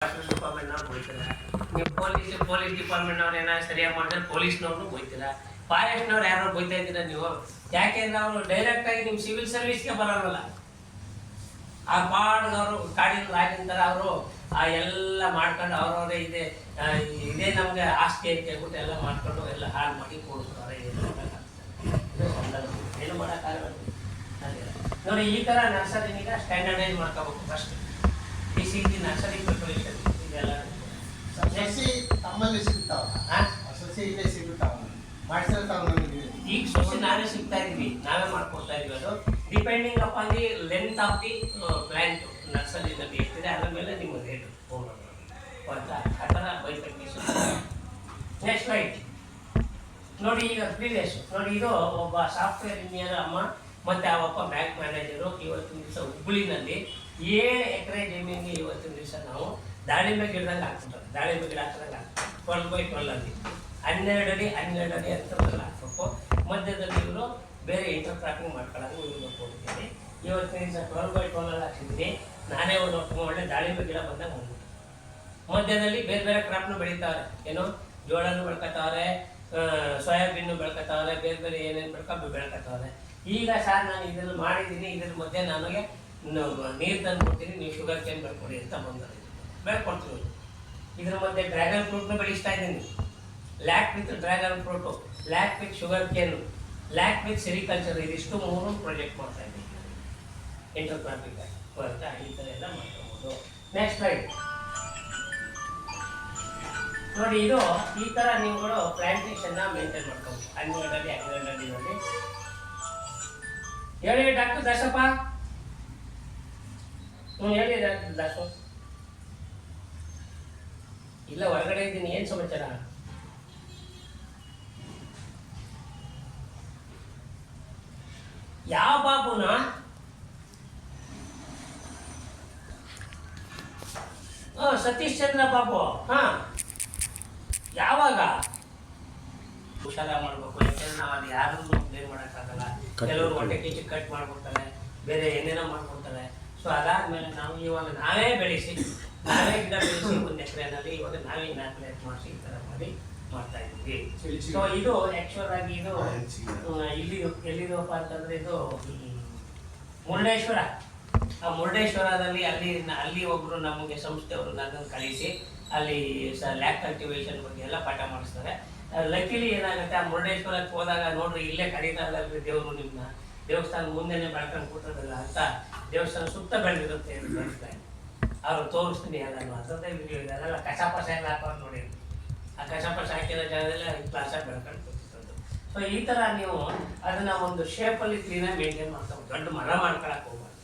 ಡಿಪಾರ್ಟ್ಮೆಂಟ್ನವ್ರು ಹೋಗ್ತೀರಾ, ನೀವು ಪೊಲೀಸ್ ಡಿಪಾರ್ಟ್ಮೆಂಟ್ನವ್ರು ಏನಾದ್ರು ಸರಿಯಾಗಿ ಮಾಡಿದ್ರೆ ಪೊಲೀಸ್ನವ್ರು ಹೋಗ್ತೀರಾ, ಫಾರೆಸ್ಟ್ನವ್ರು ಯಾರೋ ಹೋಗ್ತಾ ಇದ್ದೀರಾ ನೀವು. ಯಾಕೆಂದ್ರೆ ಅವರು ಡೈರೆಕ್ಟಾಗಿ ನಿಮ್ಮ ಸಿವಿಲ್ ಸರ್ವಿಸ್ಗೆ ಬರೋಲ್ಲ. ಆ ಪಾಡ್ದವರು ಕಾಡಿನ ರಾಜಿನ ಥರ ಅವರು ಆ ಎಲ್ಲ ಮಾಡ್ಕೊಂಡು ಅವ್ರವ್ರೆ ಇದೇ ನಮಗೆ ಆಸ್ತಿ ಅಂತ ಹೇಳ್ಬಿಟ್ಟು ಎಲ್ಲ ಮಾಡ್ಕೊಂಡು ಎಲ್ಲ ಹಾಳು ಮಾಡಿ ಕೊಡ್ತಾರೆ. ಏನು ಮಾಡೋಕ್ಕಾಗಲ್ಲ ನೋಡಿ. ಈ ಥರ ನರ್ಸರಿನಿಗೆ ಸ್ಟ್ಯಾಂಡರ್ಡೈಸ್ ಮಾಡ್ಕೋಬೇಕು ಫಸ್ಟ್. PCG ನರ್ಸರಿ ಪ್ರಿಪರೇಷನ್ ಇದೆಲ್ಲ ಸಸಿ ತಮ್ಮಲ್ಲಿ ಸಿಗ್ತಾವ, ಸಸಿ ಇಲ್ಲೇ ಸಿಗುತ್ತಾವ, ಮಾಡಿಸಿರ್ತಾವ. ಈಗ ಸಸಿ ನಾವೇ ಸಿಗ್ತಾ ಇದೀವಿ, ನಾವೇ ಮಾಡ್ಕೊಡ್ತಾ ಇದೀವಿ. ಅದು depending upon the length of the plant ನರ್ಸರಿನಲ್ಲಿ ಎಷ್ಟಿದೆ ಅದ್ರ ಮೇಲೆ ನಿಮ್ಮ ರೇಟ್ ಹೋಗೋದು ಆ ಥರ ಬೈಫಿಕೇಶನ್. ನೆಕ್ಸ್ಟ್ ರೈಟ್ ನೋಡಿ. ಈಗ ಪ್ರೀವಿಯಸ್ ನೋಡಿ, ಇದು ಒಬ್ಬ ಸಾಫ್ಟ್ವೇರ್ ಇಂಜಿನಿಯರ್ ಅಮ್ಮ ಮತ್ತು ಅವಪ್ಪ ಬ್ಯಾಂಕ್ ಮ್ಯಾನೇಜರು ಇವತ್ತಿನ ದಿವಸ ಹುಬ್ಬಳ್ಳಿನಲ್ಲಿ 7 ಎಕರೆ ಜಮೀನಿಗೆ ಇವತ್ತಿನ ದಿವಸ ನಾವು ದಾಳಿಂಬೆ ಗಿಡದಂಗೆ ಹಾಕ್ಬಿಟ್ಟಾರೆ. ದಾಳಿಂಬೆ ಗಿಡ ಹಾಕಿದಂಗೆ ಹಾಕ್ತಾರೆ 12x12 ಅಲ್ಲಿ 12 ಅಡಿ 12 ಅಡಿ ಅಂತರಲ್ಲಿ ಹಾಕ್ಬೇಕು. ಮಧ್ಯದಲ್ಲಿ ಇವರು ಬೇರೆ ಇಂಟರ್ ಕ್ರಾಪಿಂಗ್ ಮಾಡ್ಕೊಳ್ಳೋದು ಇವ್ರಿಗೆ ಕೊಡ್ತೀನಿ. ಇವತ್ತಿನ ದಿವಸ 12x12 ಅಲ್ಲಿ ಹಾಕಿದ್ದೀನಿ. ನಾನೇ ಒಂದು ಒಳ್ಳೆ ದಾಳಿಂಬೆ ಗಿಡ ಬಂದಾಗ ಬಂದ್ಬಿಟ್ಟು ಮಧ್ಯದಲ್ಲಿ ಬೇರೆ ಬೇರೆ ಕ್ರಾಪ್ನು ಬೆಳೀತಾವ್ರೆ. ಏನು ಜೋಳನೂ ಬೆಳ್ಕೊತಾವ್ರೆ, ಸೋಯಾಬೀನು ಬೆಳ್ಕೊತಾವ್ರೆ, ಬೇರೆ ಬೇರೆ ಏನೇನು ಬೆಳ್ಕೊತಾವ್ರೆ. ಈಗ ಸರ್ ನಾನು ಇದನ್ನು ಮಾಡಿದ್ದೀನಿ, ಇದ್ರ ಮಧ್ಯೆ ನನಗೆ ನೀರು ತಂದು ಕೊಡ್ತೀನಿ, ನೀವು ಶುಗರ್ ಕೇನ್ ಬೆಳ್ಕೊಡಿ ಅಂತ ಬಂದರೆ ಬೆಳ್ಕೊಡ್ತೀವಿ. ಇದ್ರ ಮಧ್ಯೆ ಡ್ರ್ಯಾಗನ್ ಫ್ರೂಟ್ನ ಬೆಳೆಸ್ತಾ ಇದ್ದೀನಿ. Lack with dragon fruit, lack with sugar cane, lack with sericulture, ಇದಿಷ್ಟು 3 ಪ್ರಾಜೆಕ್ಟ್ ಮಾಡ್ತಾ ಇದ್ದೀನಿ ಇಂಟರ್ ಕ್ರಾಪಿಂಗ್ ಬರ್ತಾ. ಈ ಥರ ಎಲ್ಲ ಮಾಡ್ಕೊಬೋದು. ನೆಕ್ಸ್ಟ್ ರೈಟ್ ನೋಡಿ. ಇದು ಈ ಥರ ನೀವುಗಳು ಪ್ಲಾಂಟೇಶನ್ನ ಮೇಂಟೈನ್ ಮಾಡ್ಕೋಬೋದು. 12 ಅಡಿ 12 ಅಡಿನಲ್ಲಿ ಹೇಳಿ ಡಾಕ್ಟರ್ ದಾಸಪ್ಪ. ಹೇಳಿ ಡಾಕ್ಟರ್ ದಾಸು. ಇಲ್ಲ ಹೊರಗಡೆ ಇದ್ದೀನಿ, ಏನು ಸಮಾಚಾರ? ಯಾವ ಬಾಬುನ? ಸತೀಶ್ ಚಂದ್ರ ಬಾಬು. ಯಾವಾಗ? ಹುಷಾರ ಮಾಡ್ಬೇಕು. ಯಾಕೆಂದ್ರೆ ನಾವು ಅಲ್ಲಿ ಯಾರನ್ನು ಬ್ಲೇಮ್ ಮಾಡೋಕ್ಕಾಗಲ್ಲ. ಕೆಲವರು ಹೊಟ್ಟೆ ಕಿಚ್ಚು ಕಟ್ ಮಾಡ್ಕೊಡ್ತಾರೆ, ಬೇರೆ ಏನೇನೋ ಮಾಡ್ಕೊಡ್ತಾರೆ. ಸೊ ಅದಾದ್ಮೇಲೆ ನಾವು ಇವಾಗ ನಾವೇ ಬೆಳೆಸಿ, ನಾವೇ ಗಿಡ ಬೆಳೆಸಿ 1 ಎಕರೆನಲ್ಲಿ ಇವಾಗ ನಾವೇ ಇನಾಕ್ಯುಲೇಟ್ ಮಾಡಿಸಿ ಈ ಥರ ಮಾಡಿ ಮಾಡ್ತಾ ಇದ್ದೀವಿ. ಸೊ ಇದು ಆ್ಯಕ್ಚುಲ್ ಆಗಿ ಇದು ಎಲ್ಲಿದಪ್ಪ ಅಂತಂದ್ರೆ ಇದು ಮುರುಡೇಶ್ವರ. ಆ ಮುರುಡೇಶ್ವರದಲ್ಲಿ ಅಲ್ಲಿ ಒಬ್ಬರು ನಮಗೆ ಸಂಸ್ಥೆಯವರು ನನ್ನನ್ನು ಕಳಿಸಿ ಅಲ್ಲಿ ಲ್ಯಾಕ್ ಕಲ್ಟಿವೇಶನ್ ಬಗ್ಗೆ ಎಲ್ಲ ಪಾಠ ಮಾಡಿಸ್ತಾರೆ. ಲಕ್ಕಿಲಿ ಏನಾಗುತ್ತೆ, ಆ ಮುರುಡೇಶ್ವರಕ್ಕೆ ಹೋದಾಗ ನೋಡ್ರಿ ಇಲ್ಲೇ ಕರೀತಾ ಇದ್ದಾರೆ ದೇವರು, ನಿಮ್ಮ ದೇವಸ್ಥಾನ ಮುಂದೆನೆ ಬೆಳ್ಕೊಂಡು ಕೂತದಲ್ಲ ಅಂತ. ದೇವಸ್ಥಾನ ಸುತ್ತ ಬೆಳೆದಿರುತ್ತೆ ಅವ್ರು ತೋರಿಸ್ತೀನಿ ಎಲ್ಲಾನು. ಅದರದ್ದೇ ವಿಡಿಯೋ ಇದೆ. ಅದೆಲ್ಲ ಕಸಪಸ ಎಲ್ಲ ಹಾಕೋರು ನೋಡಿ. ಆ ಕಸಪಸ ಹಾಕಿರೋ ಜಾಗದಲ್ಲಿ ಕ್ಲಾಸಾಗಿ ಬೆಳ್ಕೊಂಡು ಕೂತಿರೋದು. ಸೊ ಈ ಥರ ನೀವು ಅದನ್ನ ಒಂದು ಶೇಪಲ್ಲಿ ಕ್ಲೀನಾಗಿ ಮೇಂಟೈನ್ ಮಾಡ್ತಾರೆ. ದೊಡ್ಡ ಮರ ಮಾಡ್ಕೊಳಕ್ಕೆ ಹೋಗ್ಬಾರ್ದು.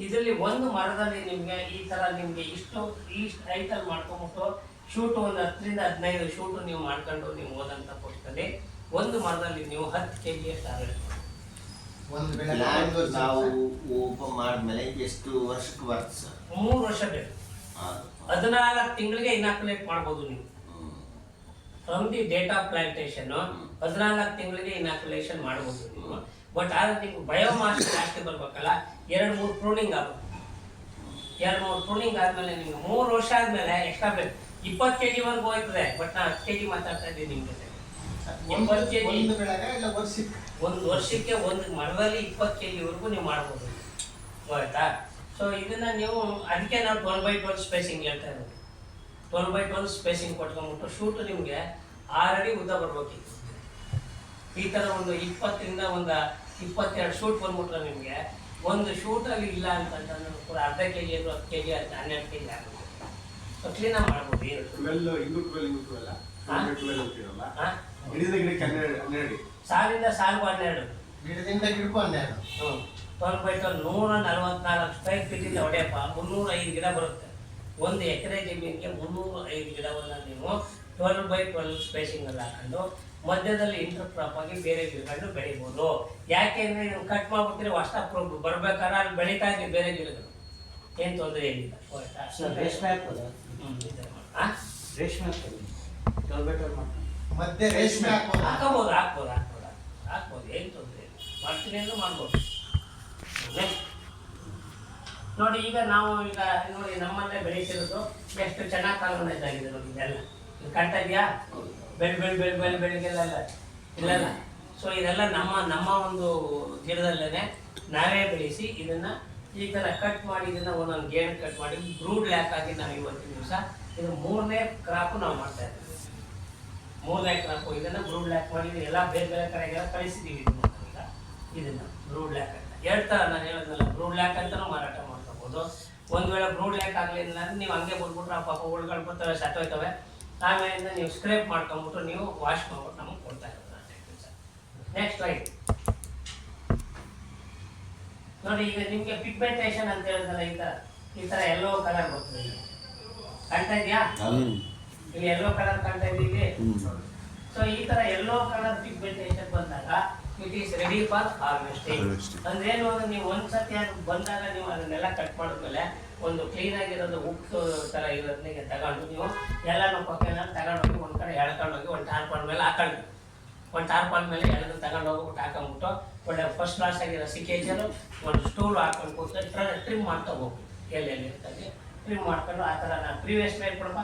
ಇದರಲ್ಲಿ ಒಂದು ಮರದಲ್ಲಿ ನಿಮಗೆ ಈ ಥರ ನಿಮಗೆ ಇಷ್ಟು ಹೈಟಲ್ಲಿ ಮಾಡ್ಕೊಂಬಿಟ್ಟು ಶೂಟು ಒಂದು 10 ರಿಂದ 15 ಶೂಟು ನೀವು ಮಾಡ್ಕೊಂಡು ನೀವು ಓದಂಥ ಪುಸ್ತಕದಲ್ಲಿ ಒಂದು ಮರದಲ್ಲಿ ನೀವು 10 kg ಟಾರ್ಗೆಟ್ ನಾವು ಓಪನ್ ಮಾಡಿದ್ಮೇಲೆ ಎಷ್ಟು ವರ್ಷಕ್ಕೆ ಬರುತ್ತೆ ಸರ್? 3 ವರ್ಷ ಬೇಕು. 14 ತಿಂಗಳಿಗೆ ಇನಾಕ್ಯುಲೇಟ್ ಮಾಡ್ಬೋದು ನೀವು. From the date of plantation 14 ತಿಂಗಳಿಗೆ ಇನಾಕ್ಯುಲೇಷನ್ ಮಾಡ್ಬೋದು ನೀವು. ಬಟ್ ಆದ್ರೆ ನಿಮ್ಗೆ ಬಯೋಮಾಸ್ ಜಾಸ್ತಿ ಬರ್ಬೇಕಲ್ಲ, 2-3 ಪ್ರೂನಿಂಗ್ ಆಗುತ್ತೆ. 2-3 ಪ್ರೂನಿಂಗ್ ಆದ್ಮೇಲೆ ನಿಮ್ಗೆ 3 ವರ್ಷ ಆದ್ಮೇಲೆ ಎಕ್ಸ್ಟ್ರಾ ಬೇಕು. 20 kg ವರೆಗೂ ಹೋಯ್ತದೆ. ಬಟ್ ನಾನು 10 kg ಮಾತಾಡ್ತಾ ಇದ್ದೀನಿ ನಿಮ್ಮ ಜೊತೆ. 20 kg ಒಂದು ವರ್ಷಕ್ಕೆ ಒಂದು ಮರದಲ್ಲಿ 20 kg ವರೆಗೂ ನೀವು ಮಾಡ್ಬೋದು, ಆಯ್ತಾ? ಸೊ ಇದನ್ನ ನೀವು ಅದಕ್ಕೆ ನಾವು 12x12 ಸ್ಪೇಸಿಂಗ್ ಹೇಳ್ತಾ ಇರೋದು. 12x12 ಸ್ಪೇಸಿಂಗ್ ಕೊಟ್ಕೊಂಡ್ಬಿಟ್ಟು ಶೂಟು ನಿಮಗೆ 6 ಅಡಿ ಉದ್ದ ಬರ್ಬೇಕಿತ್ತು. ಈ ಥರ ಒಂದು 20 ರಿಂದ ಒಂದು 22 ಶೂಟ್ ಬಂದ್ಬಿಟ್ರೆ ನಿಮಗೆ ಒಂದು ಶೂಟಲ್ಲಿ ಇಲ್ಲ ಅಂತಂದ್ರೆ ಕೂಡ ಅರ್ಧ kg ಅಥವಾ 10 kg ಅಂತ 12 kg ಆಗುತ್ತೆ. ಸೊ ಕ್ಲೀನಾಗಿ ಮಾಡ್ಬೋದು. ಸಾಲಿಂದ ಸಾಲ್ಗೂ 12, ಗಿಡದಿಂದ ಗಿಡಕ್ಕೂ 12. 12x12 144 ಸ್ಕ್ವೇರ್ ಫೀಟಿಂದ ಹೊಡೆಯಪ್ಪ 305 ಗಿಡ ಬರುತ್ತೆ. 1 ಎಕರೆ ಜಮೀನಿಗೆ 305 ಗಿಡವನ್ನು ನೀವು 12x12 ಸ್ಪೇಸಿಂಗಲ್ಲಿ ಹಾಕೊಂಡು ಮಧ್ಯದಲ್ಲಿ ಇಂಟರ್ ಕ್ರಾಪ್ ಆಗಿ ಬೇರೆ ಗಿಡಗಳನ್ನು ಬೆಳಿಬೋದು. ಯಾಕೆಂದ್ರೆ ನೀವು ಕಟ್ ಮಾಡ್ಬಿಡ್ತೀರಿ, ಹೊಸ ಬರ್ಬೇಕಾದ್ರೆ ಅಲ್ಲಿ ಬೆಳೀತಾ ಇದ್ದೀವಿ ಬೇರೆ ಗಿಡಗಳು, ಏನು ತೊಂದರೆ ಏನಿಲ್ಲ. ರೇಷ್ಮೆ ಹಾಕ್ಬೋದು, ರೇಷ್ಮೆ ಮಧ್ಯೆ ರೇಷ್ಮೆ ಹಾಕೋಬೋದು, ಏನು ತೊಂದರೆ ಇಲ್ಲ. ಮಾಡ್ತೀನಿ ಅಂದ್ರೆ ಮಾಡ್ಬೋದು. ನೋಡಿ ಈಗ ನಾವು ಈಗ ನೋಡಿ ನಮ್ಮಲ್ಲೇ ಬೆಳೀತಿರೋದು ಎಷ್ಟು ಚೆನ್ನಾಗಿ ಕಾನ್ಫಿಡೆನ್ಸ್ ಆಗಿದೆ ನೋಡಿ ಇದೆಲ್ಲ ಇದು ಕಾಣ್ತಾ ಇದೆಯಾ ಬೆಳಿಗ್ಗೆಲ್ಲ ಇಲ್ಲಲ್ಲ. ಸೊ ಇದೆಲ್ಲ ನಮ್ಮ ಒಂದು ಗಿಡದಲ್ಲೇ ನಾವೇ ಬೆಳೆಸಿ ಇದನ್ನ ಈ ಥರ ಕಟ್ ಮಾಡಿ ಇದನ್ನ ಒಂದೊಂದು ಗೇಣ್ ಕಟ್ ಮಾಡಿ ಬ್ರೂಡ್ ಲ್ಯಾಕ್ ಆಗಿ ನಾವು ಇವತ್ತಿನ ದಿವಸ ಇದು 3ನೇ ಕ್ರಾಪ್ ನಾವು ಮಾಡ್ತಾ ಇದ್ದೀವಿ. 3ನೇ ಕ್ರಾಪ್ ಇದನ್ನ ಬ್ರೂಡ್ ಲ್ಯಾಕ್ ಮಾಡಿ ಎಲ್ಲ ಬೇರೆ ಬೇರೆ ಕಡೆಗೆಲ್ಲ ಕಳಿಸಿದ್ದೀವಿ. ಇದನ್ನ ಬ್ರೂಡ್ ಲ್ಯಾಕ್ ಅಂತ 2 ಥರ ನಾನು ಹೇಳೋದಲ್ಲ, ಬ್ರೂಡ್ ಲ್ಯಾಕ್ ಅಂತಲೂ ಮಾರಾಟ ಮಾಡ್ಕೋಬೋದು. ಒಂದು ವೇಳೆ ಬ್ರೂಡ್ ಲ್ಯಾಕ್ ಆಗಲಿಲ್ಲ ಅಂದ್ರೆ ನೀವು ಹಂಗೆ ಬಿಟ್ಬಿಟ್ರೆ ಆ ಪಾಪ ಹುಳುಗಳು ಬರ್ತವೆ, ಸತ್ತೋಯ್ತವೆ. ಆಮೇಲಿಂದ ನೀವು ಸ್ಕ್ರೇಪ್ ಮಾಡ್ಕೊಂಬಿಟ್ಟು ನೀವು ವಾಶ್ ಮಾಡ್ಬಿಟ್ಟು ನಮಗೆ ಕೊಡ್ತಾ ಇರೋದು. ನೆಕ್ಸ್ಟ್ ಲೈಟ್ ನೋಡಿ, ಈಗ ನಿಮಗೆ ಪಿಗ್ಮೆಂಟೇಷನ್ ಅಂತ ಹೇಳಿದ್ರಲ್ಲ, ಈ ಥರ ಯೆಲ್ಲೋ ಕಲರ್ ಬರ್ತದೆ. ಕಾಣ್ತಾ ಇದೆಯಾ? ಇಲ್ಲಿ ಯೆಲ್ಲೋ ಕಲರ್ ಕಾಣ್ತಾ ಇದೀವಿ. ಸೊ ಈ ತರ ಯೆಲ್ಲೋ ಕಲರ್ ಪಿಗ್ಮೆಂಟೇಷನ್ ಬಂದಾಗ it is ready for harvesting. ಅಂದ್ರೆ ಏನು ಅಂದ್ರೆ ನೀವು ಒಂದ್ಸತಿ ಅದು ಬಂದಾಗ ನೀವು ಅದನ್ನೆಲ್ಲ ಕಟ್ ಮಾಡಿದ್ಮೇಲೆ ಒಂದು ಕ್ಲೀನ್ ಆಗಿರೋದು ಉಪ್ಪು ತರ ಇರೋದನ್ನ ತಗೊಂಡು ನೀವು ಎಲ್ಲಾನು ಪಕ್ಕನ ತಗೊಂಡೋಗಿ ಒಂದ್ ಕಡೆ ಎಳ್ಕೊಂಡೋಗಿ ಒಂದು ಟಾರ್ಪಾಲ್ ಮೇಲೆ ಹಾಕೊಂಡು, ಒಂದು ಟಾರ್ಪಾಲ್ ಮೇಲೆ ಎಳೆದು ತಗೊಂಡು ಹೋಗ್ಬಿಟ್ಟು ಹಾಕೊಂಡ್ಬಿಟ್ಟು ಒಳ್ಳೆ ಫಸ್ಟ್ ಕ್ಲಾಸ್ ಆಗಿರೋ ಸಿಕೇಜರು ಒಂದು ಸ್ಟೂಲ್ ಹಾಕೊಂಡು ಕೂತ್ಕೊಂಡು ಟ್ರಿಮ್ ಮಾಡ್ತಾ ಹೋಗ್ಬೇಕು. ಎಲ್ಲೆಲ್ಲಿ ಇರ್ತದೆ ಟ್ರಿಮ್ ಮಾಡ್ಕೊಂಡು ಆ ಥರ ನಾನು ಪ್ರೀವಿಯಸ್ ಲೈಟ್ ಕೊಡಪ್ಪ,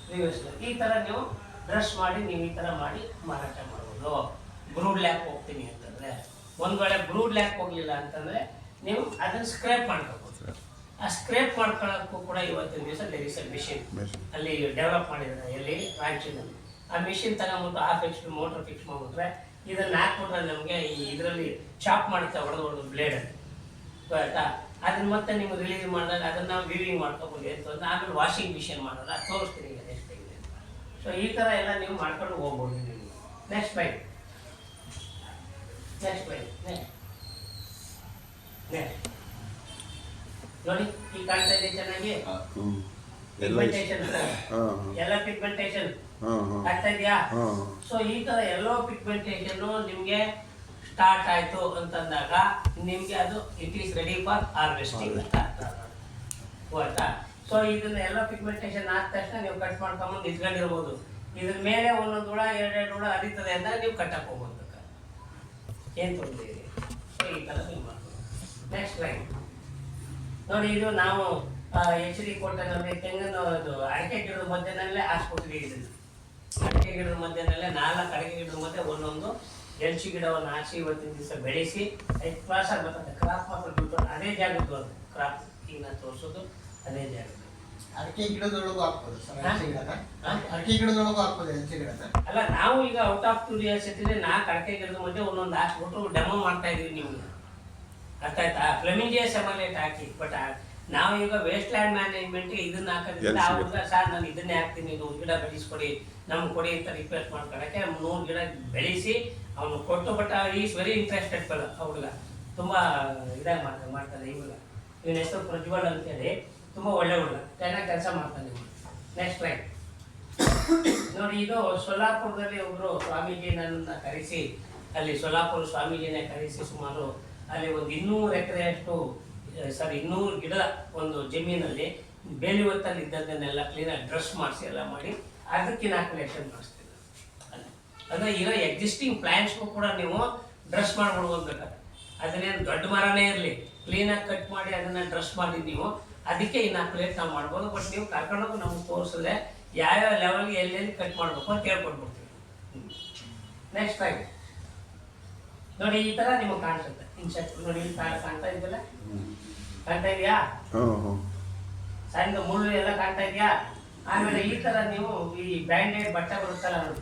ಪ್ರೀವಿಯಸ್ ಈ ಥರ ನೀವು ಬ್ರಷ್ ಮಾಡಿ ನೀವು ಈ ಥರ ಮಾಡಿ ಮಾರಾಟ ಮಾಡ್ಬೋದು. ಬ್ರೂಡ್ ಲ್ಯಾಕ್ ಹೋಗ್ತೀನಿ ಅಂತಂದರೆ, ಒಂದು ವೇಳೆ ಬ್ರೂಡ್ ಲ್ಯಾಕ್ ಹೋಗಲಿಲ್ಲ ಅಂತಂದರೆ ನೀವು ಅದನ್ನು ಸ್ಕ್ರೇಪ್ ಮಾಡ್ಕೋಬೋದು. ಆ ಸ್ಕ್ರೇಪ್ ಮಾಡ್ಕೊಳ್ಳೋಕ್ಕೂ ಕೂಡ ಇವತ್ತಿನ ದಿವಸ ದೇರ್ ಇಸ್ ಎ ಮಿಷಿನ್ ಅಲ್ಲಿ ಡೆವಲಪ್ ಮಾಡಿದ್ದಾರೆ, ಎಲ್ಲಿ ರಾಂಚಿನಲ್ಲಿ. ಆ ಮಿಷಿನ್ ತಗೊಂಡ್ಬಿಟ್ಟು ಹಾಫ್ HP ಮೋಟ್ರ್ ಫಿಕ್ಸ್ ಮಾಡಿಬಿಟ್ರೆ ಇದನ್ನು ಹಾಕ್ಬಿಟ್ರೆ ನಮಗೆ ಇದರಲ್ಲಿ ಚಾಪ್ ಮಾಡುತ್ತೆ ಹೊಡೆದು ಬ್ಲೇಡಲ್ಲಿ, ಆಯಿತಾ? ಅದನ್ನ ಮತ್ತೆ ನೀವು ರಿಲೀಸ್ ಮಾಡಿದಾಗ ಅದನ್ನು ನಾವು ವೀವಿಂಗ್ ಮಾಡ್ಕೋಬೋದು ಅಂತಂದ್ರೆ ಆಮೇಲೆ ವಾಷಿಂಗ್ ಮಿಷಿನ್ ಮಾಡೋಲ್ಲ, ತೋರಿಸ್ತೀನಿ ಈಗ ನೆಕ್ಸ್ಟ್ ಟೈಮ್. ಸೊ ಈ ಥರ ಎಲ್ಲ ನೀವು ಮಾಡ್ಕೊಂಡು ಹೋಗ್ಬೋದು ನೀವು. ನೆಕ್ಸ್ಟ್ ಬೈ ನೋಡಿ, ಈ ಕಾಣ್ತಾ ಇದೆ ಚೆನ್ನಾಗಿ ಪಿಗ್ಮೆಂಟೇಷನ್, ಎಲ್ಲ ಪಿಗ್ಮೆಂಟೇಷನ್ ಕಾಣ್ತಾ ಇದೆಯಾ? ಸೊ ಈ ತರ ಎಲ್ಲೋ ಪಿಗ್ಮೆಂಟೇಷನ್ ನಿಮ್ಗೆ ಸ್ಟಾರ್ಟ್ ಆಯ್ತು ಅಂತಂದಾಗ ನಿಮ್ಗೆ ಅದು it is ready for harvesting ಅಂತ ಆಯ್ತಾ? ಸೊ ಇದನ್ನ ಎಲ್ಲ ಪಿಗ್ಮೆಂಟೇಷನ್ ಆದ ತಕ್ಷಣ ನೀವು ಕಟ್ ಮಾಡ್ಕೊಂಬಂದು ನಿಂತ್ಕೊಂಡಿರ್ಬೋದು. ಇದ್ರ ಮೇಲೆ ಒಂದೊಂದು ಹುಳ 2 ಹುಳ ಹರಿತದೆ ಅಂದಾಗ ನೀವು ಕಟ್ಟಕ್ಕೆ ಹೋಗ್ಬೋದು, ಏನು ತೊಂದರೆ ಇದೆ. ಸೊ ಈ ಥರ ನೀವು ಮಾಡ್ಬೋದು. ನೆಕ್ಸ್ಟ್ ಲೈನ್ ನೋಡಿ, ಇದು ನಾವು HD ಕೋಟೆನಲ್ಲಿ ತೆಂಗಿನ ಅಡಿಕೆ ಗಿಡದ ಮಧ್ಯೆನಲ್ಲೇ ಹಾಸ್ಕೊಟ್ಟಿದ್ದೀವಿ. ಇದನ್ನು ಅಡಿಕೆ ಗಿಡದ ಮಧ್ಯೆನಲ್ಲೇ 4 ಅಡಿಕೆ ಗಿಡದ ಮಧ್ಯೆ ಒಂದೊಂದು ಎಲ್ಚಿ ಗಿಡವನ್ನು ಹಾಕಿ ಇವತ್ತಿನ ದಿವಸ ಬೆಳೆಸಿ ಕ್ಲಾಸ್ ಆಗಿ ಬರ್ತದೆ. ಕ್ರಾಪ್ ಮಾತ್ರ ಬಿಟ್ಟು ಅದೇ ಜಾಗದ್ದು ಅದು ಕ್ರಾಪ್ ಈಗ ನಾನು ತೋರಿಸೋದು ಅದೇ ಜಾಗದ್ದು. ಅಡಿಕೆ ಗಿಡದೊಳಗೂ ಹಾಕ್ಬೋದು ಸರ್, ಅಡಿಕೆ ಗಿಡದೊಳಗೂ ಹಾಕ್ಬೋದು ಎಲ್ಚಿ ಗಿಡನ. ಅಲ್ಲ, ನಾವು ಈಗ ಔಟ್ ಆಫ್ ಕ್ಯೂರಿಯಾಸಿಟಿ 4 ಅಡಿಕೆ ಗಿಡದ ಮಧ್ಯೆ ಒಂದೊಂದು ಹಾಕ್ಬಿಟ್ಟು ಡೆಮೋ ಮಾಡ್ತಾ ಇದೀವಿ ನಿಮ್ಗೆ, ಅರ್ಥ ಆಯ್ತಾ? ಫ್ಲೆಮಿಂಜಿಯಸ್ ಎಮಲೇಟ್ ಹಾಕಿ. ಬಟ್ ನಾವು ಈಗ ವೇಸ್ಟ್ ಲ್ಯಾಂಡ್ ಮ್ಯಾನೇಜ್ಮೆಂಟ್ಗೆ ಇದನ್ನ ಹಾಕೋದ್ರಿಂದ ಅವ್ರಿಗೆ ಸರ್ ನಾನು ಇದನ್ನೇ ಹಾಕ್ತೀನಿ, 100 ಗಿಡ ಬೆಳೆಸ್ಕೊಡಿ ನಮ್ಗೆ ಕೊಡಿ ಅಂತ ರಿಕ್ವೆಸ್ಟ್ ಮಾಡ್ಕೊಳಕ್ಕೆ 100 ಗಿಡ ಬೆಳೆಸಿ ಅವನು ಕೊಟ್ಟು. But is very interested fellow. ಹುಡುಗ ತುಂಬ ಇದಾಗಿ ಮಾಡ್ತಾನೆ. ಇವಾಗ ಇವನ ಹೆಸರು ಪ್ರಜ್ವಲ್ ಅಂತೇಳಿ, ತುಂಬ ಒಳ್ಳೆ ಹುಡುಗ, ಚೆನ್ನಾಗಿ ಕೆಲಸ ಮಾಡ್ತಾನೆ. ನೆಕ್ಸ್ಟ್ ಲೈನ್ ನೋಡಿ, ಇದು ಸೊಲ್ಲಾಪುರದಲ್ಲಿ ಒಬ್ಬರು ಸ್ವಾಮೀಜಿ ನನ್ನನ್ನು ಕರೆಸಿ, ಅಲ್ಲಿ ಸೊಲ್ಲಾಪುರ ಸ್ವಾಮೀಜಿನೇ ಕರೆಸಿ ಸುಮಾರು ಅಲ್ಲಿ ಒಂದು 200 ಎಕರೆಯಷ್ಟು 200 ಗಿಡದ ಒಂದು ಜಮೀನಲ್ಲಿ ಬೇಲಿ ಹೊತ್ತಲ್ಲಿ ಇದ್ದದ್ದನ್ನೆಲ್ಲ ಕ್ಲೀನಾಗಿ ಡ್ರೆಸ್ ಮಾಡಿಸಿ ಎಲ್ಲ ಮಾಡಿ ಅದಕ್ಕೆ ಇನಾಕ್ಯುಲೇಷನ್ ಮಾಡಿಸ್ತೀವಿ. ಅಂದರೆ ಇರೋ ಎಕ್ಸಿಸ್ಟಿಂಗ್ ಪ್ಲ್ಯಾಂಟ್ಸ್ಗೂ ಕೂಡ ನೀವು ಡ್ರೆಸ್ ಮಾಡ್ಬಿಡ್ಬೋದು ಬೇಕಾದ್ರೆ. ಅದನ್ನೇನು ದೊಡ್ಡ ಮರನೇ ಇರಲಿ ಕ್ಲೀನಾಗಿ ಕಟ್ ಮಾಡಿ ಅದನ್ನು ಡ್ರೆಸ್ ಮಾಡಿ ನೀವು ಅದಕ್ಕೆ ಇನಾಕ್ಯುಲೇಟ್ ನಾವು ಮಾಡ್ಬೋದು. ಬಟ್ ನೀವು ಕರ್ಕೊಂಡೋಗಿ ನಮ್ಗೆ ತೋರಿಸಿದ್ರೆ ಯಾವ್ಯಾವ ಲೆವೆಲ್ಗೆ ಎಲ್ಲೆಲ್ಲಿ ಕಟ್ ಮಾಡಬೇಕು ಅಂತ ಹೇಳ್ಕೊಟ್ಬಿಡ್ತೀವಿ. ನೆಕ್ಸ್ಟ್ ಟೈಮ್ ನೋಡಿ, ಈ ಥರ ನಿಮಗೆ ಕಾಣಿಸುತ್ತೆ ಇನ್ಸೆಕ್ಟ್. ನೋಡಿ ಇಲ್ಲಿ ಕಾಣ್ತಾ ಇದೆಯಲ್ಲ, ಕಾಣ್ತಾ ಇದೆಯಾ? ಸಣ್ಣ ಮುಳ್ಳು ಎಲ್ಲ ಕಾಣ್ತಾ ಇದೆಯಾ? ಆಮೇಲೆ ಈ ಥರ ನೀವು ಈ ಬ್ಯಾಂಡೇಡ್ ಬಟ್ಟೆ ಬರುತ್ತಲ್ಲ ನೋಡಿ,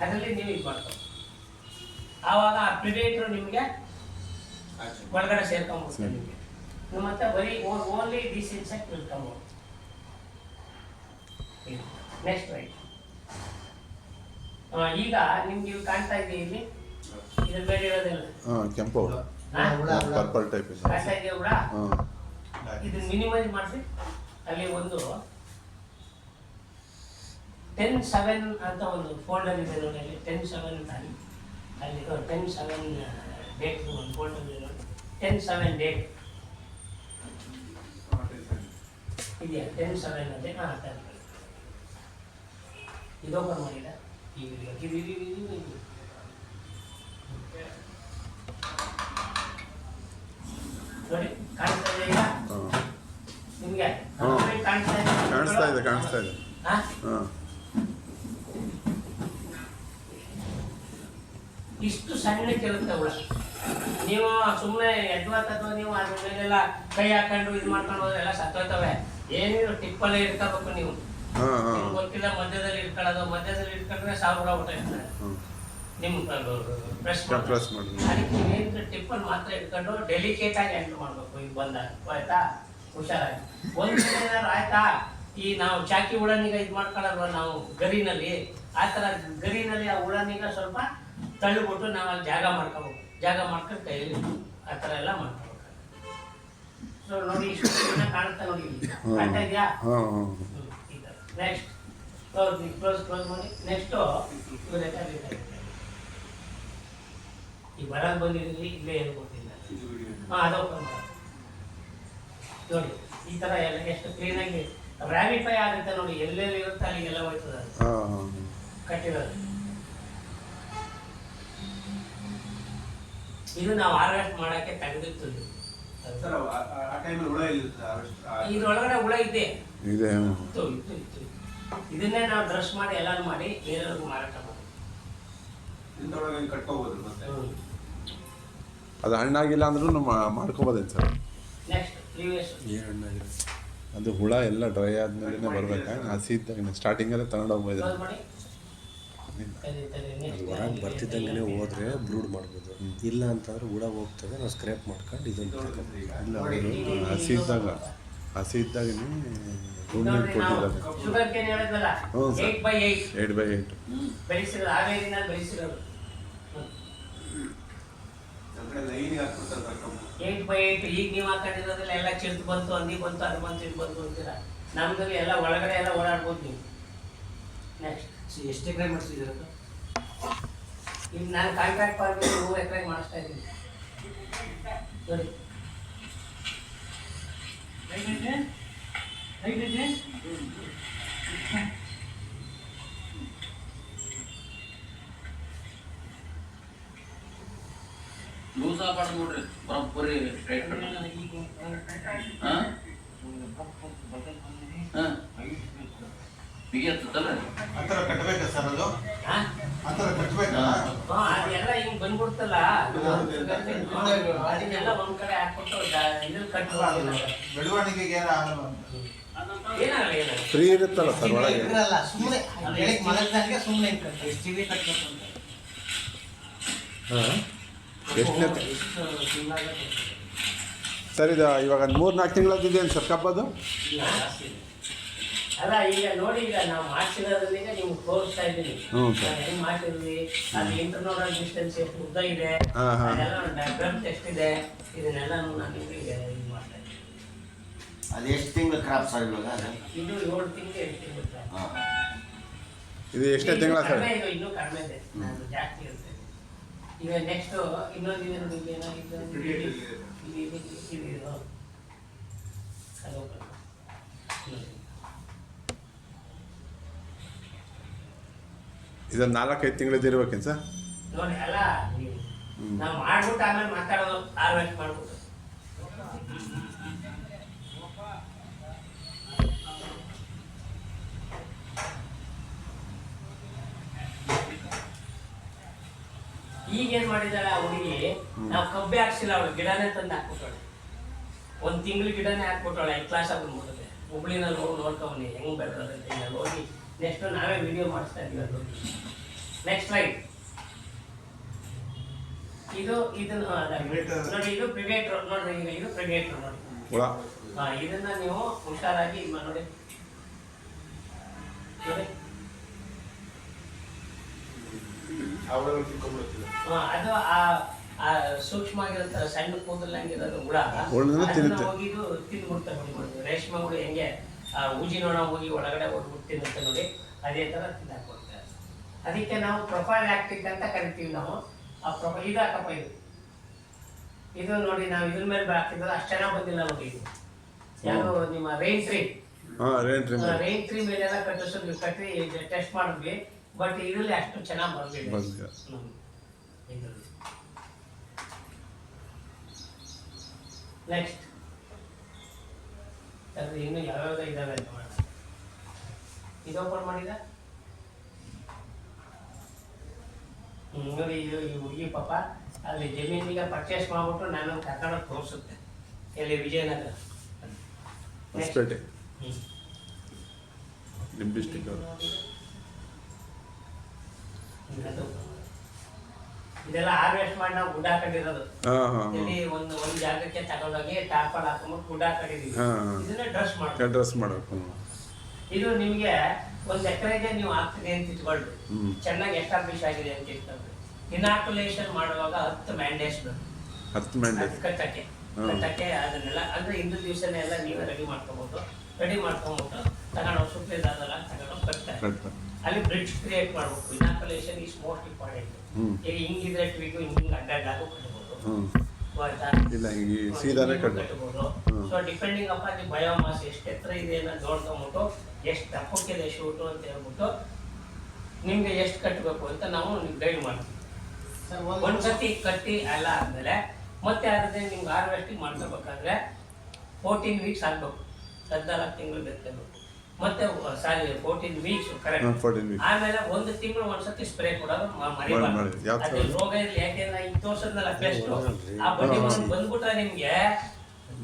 ಅದರಲ್ಲಿ ನೀವು ಇದು ಮಾಡ್ತೀವಿ. ಆವಾಗ ಆ ಪ್ರಿಡೇಟ್ರು ನಿಮಗೆ ಒಳಗಡೆ ಸೇರ್ಕೊಂಡ್ಬಿಡ್ತೀವಿ. ನಿಮಗೆ ಮತ್ತೆ ಬರೀ only this insect will come out. Next right. ಈಗ ನಿಮ್ಗೆ ಇವು ಕಾಣ್ತಾ ಇದೆ ಇಲ್ಲಿ, ಇದ್ರ ಮೇಲೆ ಇರೋದಿಲ್ಲ ಕೆಂಪು ಪರ್ಪಲ್ ಟೈಪ್ ಕಾಣ್ತಾ ಇದೆಯಾ ಕೂಡ? ಇದನ್ನ ಮಿನಿಮೈಸ್ ಮಾಡಿಸಿ ಅಲ್ಲಿ ಒಂದು 10-7 ಅಂತ ಒಂದು ಫೋಲ್ಡರ್ ಇದೆ ನೋಡಿ, ಅಲ್ಲಿ 10-7 ಅಂತ ಅಲ್ಲಿ 10-7 ಡೇಟ್ ಒಂದು ಫೋಲ್ಡರ್ ಇದೆ ನೋಡಿ, 10-7 ಡೇಟ್ ಇದೆಯಾ? 10-7 ಅಲ್ಲಿ ಇದು ಓಪನ್ ಮಾಡಿಲ್ಲ ನೋಡಿ, ಕಾಣ್ತಾ ಇದೆ ನಿಮ್ಗೆ ಹ್ಮ್. ಕಾಣಿಸ್ತಾ ಇದೆ ಕಾಣಿಸ್ತಾ ಇದೆ ಹಾ? ಹಾಂ ಇಷ್ಟು ಸಣ್ಣಕ್ಕಿರುತ್ತೆ ಹುಳ. ನೀವು ಸುಮ್ಮನೆ ಅಥವಾ ನೀವು ಅದ್ರ ಮೇಲೆಲ್ಲ ಕೈ ಹಾಕೊಂಡು ಇದು ಮಾಡ್ಕೊಂಡು ಹೋದ್ರೆ ಎಲ್ಲ ಸತ್ತೋಯ್ತವೆ. ಏನಿದ್ರು ಟಿಪ್ಪಲ್ಲೇ ಇಟ್ಕೋಬೇಕು ನೀವು. ಹಾಂ ಹಾಂ ನಿಮ್ಗೆ ಗೊತ್ತಿಲ್ಲ ಮಧ್ಯದಲ್ಲಿ ಇಟ್ಕೊಂಡ್ರೆ 1000 ಹುಳ ಊಟ ಇರ್ತಾರೆ. ಹ್ಞೂ ನಿಮ್ ಪ್ರೆಸ್ ಪ್ರೆಸ್ ಮಾಡಿ ಅದಕ್ಕೆ ಏನಿದ್ರೆ ಟಿಪ್ಪಲ್ಲಿ ಮಾತ್ರ ಇಟ್ಕೊಂಡು ಡೆಲಿಕೇಟ್ ಆಗಿ ಹ್ಯಾಂಡಲ್ ಮಾಡ್ಬೇಕು. ಈಗ ಬಂದಾಗ ಆಯ್ತಾ, ಹುಷಾರಾಗಿ. ಒಂದು ಏನಾದ್ರು ಆಯ್ತಾ, ಈ ನಾವು ಚಾಕಿ ಹುಳನೀಗ ಇದು ಮಾಡ್ಕೊಳ್ಳಲ್ವ ನಾವು ಗರಿನಲ್ಲಿ, ಆ ಥರ ಗರಿನಲ್ಲಿ ಆ ಹುಳನೀಗ ಸ್ವಲ್ಪ ತಳ್ಳಿಬಿಟ್ಟು ನಾವು ಅಲ್ಲಿ ಜಾಗ ಮಾಡ್ಕೋಬೇಕು. ಜಾಗ ಮಾಡ್ಕೊಂಡು ಕೈಯಲ್ಲಿ ಆ ಥರ ಎಲ್ಲ ಮಾಡ್ಕೋಬೇಕು. ಸೊ ನೋಡಿ ಇಷ್ಟು ಕಾಣುತ್ತೆ ನೋಡಿ, ಕಾಣ್ತಾ ಇದೆಯಾ? ಹಾಂ ಹಾಂ ನೆಕ್ಸ್ಟ್ ಕ್ಲೋಸ್ ಮಾಡಿ. ನೆಕ್ಸ್ಟು ಈ ಬರೋದು ಬಂದಿರಲಿ ಇಲ್ಲೇ ಏನು ಗೊತ್ತಿಲ್ಲ. ಹಾಂ ಅದು ಓಪನ್ ಮಾಡಿ ನೋಡಿ. ಈ ಥರ ಎಲ್ಲ ಎಷ್ಟು ಕ್ಲೀನಾಗಿ ರ್ಯಾಬಿಫೈ ಆಗುತ್ತೆ ನೋಡಿ. ಎಲ್ಲೆಲ್ಲಿ ಇರುತ್ತೆ ಅಲ್ಲಿಗೆಲ್ಲ ಹೋಯ್ತದೆ ಅದು ಹಾಂ ಹಾಂ ಕಟ್ಟಿರೋದು. ಇದು ನಾವು ಹಾರ್ವೆಸ್ಟ್ ಮಾಡೋಕ್ಕೆ ತೆಗೆದಿರ್ತದೆ. ಇದ್ರೊಳಗಡೆ ಹುಳ ಇದೆ. ಇದೆ ಇತ್ತು. ಇದನ್ನೇ ನಾವು ಡ್ರೆಸ್ ಮಾಡಿ ಎಲ್ಲ ಮಾಡಿ ಬೇರೆಯವ್ರಿಗೆ ಮಾರಾಟ ಮಾಡಿ. ಅದು ಹಣ್ಣಾಗಿಲ್ಲ ಅಂದ್ರೂ ಮಾಡ್ಕೋಬೋದೇನು ಸರ್? ನೆಕ್ಸ್ಟ್ ಪ್ರೀವಿಯಸ್ ಏನು ಹಣ್ಣಾಗಿಲ್ಲ ಅದು ಹುಳ ಎಲ್ಲ ಡ್ರೈ ಆದ್ಮೇಲೆ ಬರ್ಬೇಕಾ? ಹಸಿ ಇದ್ದಾಗ ಸ್ಟಾರ್ಟಿಂಗಲ್ಲೇ ತಗೊಂಡೋಗ್ಬೋದು. ಕ್ಲೋಸ್ ಮಾಡಿ. ಅದು ಹೊರಗೆ ಬರ್ತಿದ್ದಂಗೆ ಹೋದ್ರೆ ಬ್ರೂಡ್ ಮಾಡ್ಬೋದು. ಇಲ್ಲ ಅಂತಂದ್ರೆ ಹುಳ ಹೋಗ್ತದೆ, ನಾವು ಸ್ಕ್ರೇಪ್ ಮಾಡ್ಕೊಂಡು ಇದನ್ನು ಇಲ್ಲ ಅವರು ಹಸಿ ಇದ್ದಾಗನೇ ರೂಮ್ನಲ್ಲಿ ಕೊಟ್ಟಿದ್ದಾರೆ. ಶುಗರ್ ಕೇನ್ ಹೇಳಿದ್ವಲ್ಲ, ಹ್ಞೂ ಸರ್. 8/8 8/8 ಬೆಳೆಸಿರೋದು, ಹಾವೇರಿನಲ್ಲಿ ಬೆಳೆಸಿರೋದು. 8/8 ಈಗ ನೀವು ಹಾಕೊಂಡಿರೋದ್ರಲ್ಲಿ ಎಲ್ಲ ಚಿರ್ತು ಬಂತು, ಹಂದಿ ಬಂತು, ಅದು ಬಂತು, ಇದು ಬಂತು ಅಂತೀರಾ. ನಮ್ದಲ್ಲಿ ಎಲ್ಲ ಒಳಗಡೆ ಎಲ್ಲ ಓಡಾಡ್ಬೋದು ನೀವು. ನೆಕ್ಸ್ಟ್ ಎಷ್ಟು ಎಕರೆ ಮಾಡಿಸಿದ್ದೀರ? ಈಗ ನಾನು ಕಾಂಟ್ರಾಕ್ಟ್ ಮಾಡ್ಬಿಟ್ಟು 100 ಎಕರೆ ಮಾಡಿಸ್ತಾ ಇದ್ದೀನಿ ನೋಡಿ. ಲೂಸ್ ಆಗ್ಬಾರ್ದು ನೋಡ್ರಿ, ಬರೋಬ್ಬರಿ ಟೈಟ್ ಬಿಗಿಯತ್ತಲ್ಲ. ಆ ಥರ ಕಟ್ಟಬೇಕಾ ಸರ್ ಅದು? ಹಾ? ಆ ಥರ ಕಟ್ಟಬೇಕಾ? ಅದೆಲ್ಲ ಹಿಂಗ್ ಬಂದ್ಬಿಡ್ತಲ್ಲ, ಅದನ್ನೆಲ್ಲ ಒಂದ್ ಕಡೆ ಹಾಕ್ಬಿಟ್ಟು ಇದ್ರಲ್ಲಿ ಕಟ್ಟಬಾರ್ದು. ಬೆಳವಣಿಗೆಗೆ ಏನಾಗಲ್ಲ ಏನಾಗಲ್ಲ. ಫ್ರೀ ಇರುತ್ತಲ್ಲ ಸರ್ ಒಳಗೆ? ಇದ್ರಲ್ಲ, ಸುಮ್ಮನೆ ಬೆಳಿಗ್ಗೆ ಮಲಗ್ದಂಗೆ ಸುಮ್ಮನೆ ಎಷ್ಟು ತಿಂಗಳು ಕಟ್ಬೇಕು ಅಂತ? ಹಾಂ ಎಷ್ಟನೇ ಸರ್ ಇದು ಇವಾಗ 3-4 ತಿಂಗಳದ್ದಿದೆಯೇನು ಸರ್ ಕಬ್ಬದು? ಅಲ್ಲ ಈಗ ನೋಡಿ, ಈಗ ನಾವು ಮಾಡ್ಸಿರೋದ್ರಿಂದ ನಿಮ್ಗೆ ತೋರಿಸ್ತಾ ಇದ್ದೀನಿ. ಹ್ಞೂ ಸರ್. ಹೆಂಗ್ ಮಾಡ್ತಿದ್ವಿ, ಅದು ಇಂಟರ್ನೋಡಲ್ ಡಿಸ್ಟೆನ್ಸ್ ಎಷ್ಟು ಉದ್ದ ಇದೆ, ಹಾಂ ಹಾಂ ಅದೆಲ್ಲ ಡೆಪ್ತ್ ಎಷ್ಟಿದೆ, ಇದನ್ನೆಲ್ಲ ನಾನು ನಿಮಗೆ ಇದು ಮಾಡ್ತಾ ಇದ್ದೀನಿ. ಅದು ಎಷ್ಟು ತಿಂಗಳು ಕ್ರಾಪ್ ಸರ್ ಇವಾಗ? ಇದು 7 ತಿಂಗಳು 8 ತಿಂಗಳು. ಇದು ಎಷ್ಟನೇ ತಿಂಗಳ ಸರ್? ಕಡಿಮೆ ಇದು, ಇನ್ನೂ ಕಡಿಮೆ ಇದೆ, ನಾನು ಜಾಸ್ತಿ ಇರುತ್ತೆ. ಈಗ ನೆಕ್ಸ್ಟ್ ಇನ್ನೊಂದು ಇದೆ ನೋಡಿ, ಏನಾಗಿದೆ ಇದು ಇದನ್ನು 4-5 ತಿಂಗಳದ್ದು ಇರ್ಬೇಕೇನು ಸರ್? ನೋಡಿ. ಅಲ್ಲ ನಾವು ಮಾಡ್ಬಿಟ್ಟು ಆಮೇಲೆ ಮಾತಾಡೋದು, ಹಾರ್ವೆಸ್ಟ್ ಮಾಡ್ಬಿಟ್ಟು. ಈಗೇನ್ ಮಾಡಿದಾಳೆ ಆ ಹುಡುಗಿ, ನಾವು ಕಬ್ಬೆ ಹಾಕ್ಸಿಲ್ಲ, ಅವಳು ಗಿಡನೇ ತಂದು ಹಾಕ್ಬಿಟ್ಟವಳೆ. 1 ತಿಂಗಳು ಗಿಡನೇ ಹಾಕ್ಬಿಟ್ಟವಳೆ. ಕ್ಲಾಸ್ ಆಗ್ಬಿಡ್ಬೋದೆ. ಹುಬ್ಳಿನಲ್ಲಿ ಹೋಗಿ ನೋಡ್ಕೊಂಬನಿ ಹೆಂಗ್ ಬೆಳೆದ್ರೆ ಹೋಗಿ. ನೆಕ್ಸ್ಟ್ ನಾವೇ ವಿಡಿಯೋ ಮಾಡಿಸ್ತಾ ಇದೀವಿ ಅದು. ನೆಕ್ಸ್ಟ್ ಲೈಟ್ ಇದನ್ನು ನೋಡಿ, ಇದು ಪ್ರಿಡೇಟರ್ ನೋಡ್ರಿ. ಈಗ ಇದು ಪ್ರಿಡೇಟರ್ ನೋಡಿ. ಹುಳ ಇದನ್ನ ನೀವು ಹುಷಾರಾಗಿ ನೋಡಿ ನೋಡಿ. ಅದು ಆ ಸೂಕ್ಷ್ಮ ಆಗಿರುತ್ತೆ, ಸಣ್ಣ ಕೂದಲಂಗಿರೋದು ಹುಳ. ಹುಳನ ತಿನ್ನುತ್ತೆ. ಹೋಗಿದ್ದು ತಿಂದ್ಬಿಡ್ತಾರೆ ನೋಡಿ. ರೇಷ್ಮೆ ಹುಳು ಹೆಂಗೆ ಊಜಿ ನೋಡ ಹೋಗಿ ಒಳಗಡೆ ಹೋಗ್ಬಿಟ್ಟು ತಿನ್ನುತ್ತೆ ನೋಡಿ, ಅದೇ ಥರ ತಿಂದಾಕ್ಬಿಡ್ತಾರೆ. ಅದಕ್ಕೆ ನಾವು ಪ್ರೊಫೈಲ್ ಆಕ್ಟಿಕ್ ಅಂತ ಕರಿತೀವಿ ನಾವು. ಆ ಪ್ರೊಫೈಲ್ ಇದು ಹಾಕಪ್ಪ, ಇದು ನೋಡಿ. ನಾವು ಇದ್ರ ಮೇಲೆ ಹಾಕಿದ್ರೆ ಅಷ್ಟು ಚೆನ್ನಾಗಿ ಬಂದಿಲ್ಲ ನೋಡಿ. ಇದು ಯಾರು ನಿಮ್ಮ ರೈನ್ ಟ್ರೀ ಮೇಲೆಲ್ಲ ಕಟ್ಟಿ ಟೆಸ್ಟ್ ಮಾಡಿದ್ವಿ, ಬಟ್ ಇದರಲ್ಲಿ ಅಷ್ಟು ಚೆನ್ನಾಗಿ ಬಂದಿದೆ. ನೆಕ್ಸ್ಟ್ ಅದು ಇನ್ನು ಯಾವ್ಯಾವ ಇದಾವೆ ಅಂತ ಮಾಡೋಣ. ಇದು ಓಪನ್ ಮಾಡಿದ ನೋಡಿ, ಇದು ಈ ಹುಡುಗಿ ಪಾಪ ಅಲ್ಲಿ ಜಮೀನಿಗೆ ಪರ್ಚೇಸ್ ಮಾಡ್ಬಿಟ್ಟು ನಾನು ಕರ್ಕೊಂಡು ತೋರಿಸುತ್ತೆ ಎಲ್ಲಿ ವಿಜಯನಗರ ಹೊಸಪೇಟೆ ನಿಮ್ಮ ಡಿಸ್ಟಿಕ್ ಇದೆಲ್ಲ ಹಾರ್ವೆಸ್ಟ್ ಮಾಡಿ ನಾವು ಗುಡ್ಡ ಹಾಕೊಂಡಿರೋದು. ಹಾಂ ಹಾಂ ಇಲ್ಲಿ ಒಂದು ಜಾಗಕ್ಕೆ ತಗೊಂಡೋಗಿ ಟಾರ್ಪಲ್ ಹಾಕೊಂಡ್ಬಿಟ್ಟು ಗುಡ್ಡ ಹಾಕೊಂಡಿದೀವಿ. ಇದನ್ನ ಡ್ರೆಸ್ ಮಾಡ್ತೀವಿ. ಡ್ರೆಸ್ ಮಾಡೋದು. ಇದು ನಿಮಗೆ 1 ಎಕರೆಗೆ ನೀವು ಹಾಕ್ತೀನಿ ಅಂತ ಇಟ್ಕೊಂಡು ಚೆನ್ನಾಗಿ ಎಸ್ಟಾಬ್ಲಿಷ್ ಆಗಿದೆ ಅಂತ ಇಟ್ಕೊಂಡ್ರೆ ಇನಾಕ್ಯುಲೇಷನ್ ಮಾಡುವಾಗ 10 ಮ್ಯಾಂಡೇಟ್ಸ್ ಬೇಕು. 10 ಮ್ಯಾಂಡೇಟ್ ಕಟ್ಟಕ್ಕೆ ಅದನ್ನೆಲ್ಲ ಅಂದ್ರೆ ಹಿಂದಿನ ದಿವಸನೇ ಎಲ್ಲ ನೀವೇ ರೆಡಿ ಮಾಡ್ಕೊಬೋದು. ರೆಡಿ ಮಾಡ್ಕೊಂಡ್ಬಿಟ್ಟು ತಗೊಂಡೋಗಿ ಸುತ್ತಲಿದ್ದಾದಲ್ಲ ತಗೊಂಡೋಗಿ ಕಟ್ತಾರೆ. ಅಲ್ಲಿ ಬ್ರಿಡ್ಜ್ ಕ್ರಿಯೇಟ್ ಮಾಡ್ಬೇಕು. Inoculation is most important. ಈಗ ಹಿಂಗಿದ್ರೆ ಟ್ವಿಗೂ ಹಿಂಗೆ ಅಡ್ಡಾಡಾಗೂ ಕಟ್ಬೋದು, ಇಲ್ಲ ಈ ಸೀದಾನೇ ಕಟ್ಬೋದು. So depending up the biomass ಎಷ್ಟು ಎತ್ತರ ಇದೆ ಅನ್ನೋದು ನೋಡ್ಕೊಂಬಿಟ್ಟು ಎಷ್ಟು ದಪ್ಪಕ್ಕಿದೆ ಶೂಟು ಅಂತ ಹೇಳ್ಬಿಟ್ಟು ನಿಮ್ಗೆ ಎಷ್ಟು ಕಟ್ಟಬೇಕು ಅಂತ ನಾವು ಗೈಡ್ ಮಾಡ್ತೀವಿ. ಒಂದ್ಸತಿ ಕಟ್ಟಿ ಎಲ್ಲ ಆದ್ಮೇಲೆ ಮತ್ತೆ ಅದೇ ನಿಮ್ಗೆ ಹಾರ್ವೆಸ್ಟಿಂಗ್ ಮಾಡ್ಕೋಬೇಕಾದ್ರೆ 14 ವೀಕ್ಸ್ ಆಗ್ಬೇಕು. 14 ತಿಂಗಳು ಬೇಕು. ಮತ್ತೆ 14 ವೀಕ್ಸ್ ಕರೆಕ್ಟ್. ಆಮೇಲೆ 1 ತಿಂಗಳು ಒಂದ್ಸತಿ ಸ್ಪ್ರೇ ಕೊಡೋದು ಮರಿಬಾರ್ದು. ಅದೇ ರೋಗ ಇರಲಿ, ಯಾಕೆಂದ್ರೆ ಈಗ ತೋರ್ಸದ್ನಲ್ಲ ಬೆಸ್ಟ್ ಆ ಬಡ್ಡಿ ಬಂದ್ಬಿಟ್ರೆ ನಿಮ್ಗೆ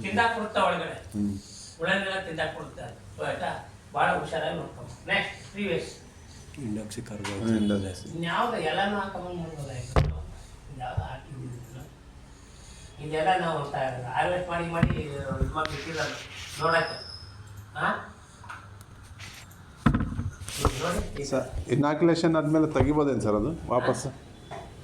ತಿಂದಾಕ್ಬಿಡುತ್ತೆ ಒಳಗಡೆ, ಹುಳನೆಲ್ಲ ತಿಂದಾಕ್ಬಿಡುತ್ತೆ. ಆಯ್ತಾ, ಭಾಳ ಹುಷಾರಾಗಿ ನೋಡ್ಕೊಂಡು. ನೆಕ್ಸ್ಟ್ ಪ್ರೀವಿಯಸ್ ಇನ್ಯಾವ್ದು ಎಲ್ಲಾನು ಹಾಕೊಂಬಂದು ನೋಡ್ಬೋದ, ಇನ್ಯಾವ್ದು ಹಾಕಿದ್ದೀವಿ ಇದೆಲ್ಲ ನಾವು ಹಾರ್ವೆಸ್ಟ್ ಮಾಡಿ ಇದು ಮಾಡಿ ಬಿಟ್ಟಿರೋದು ನೋಡಕ್ಕೆ. ಹಾಂ ಸರ್, ಇನಾಕ್ಯುಲೇಷನ್ ಆದಮೇಲೆ ತೆಗಿಬೋದೇನು ಸರ್ ಅದು ವಾಪಸ್?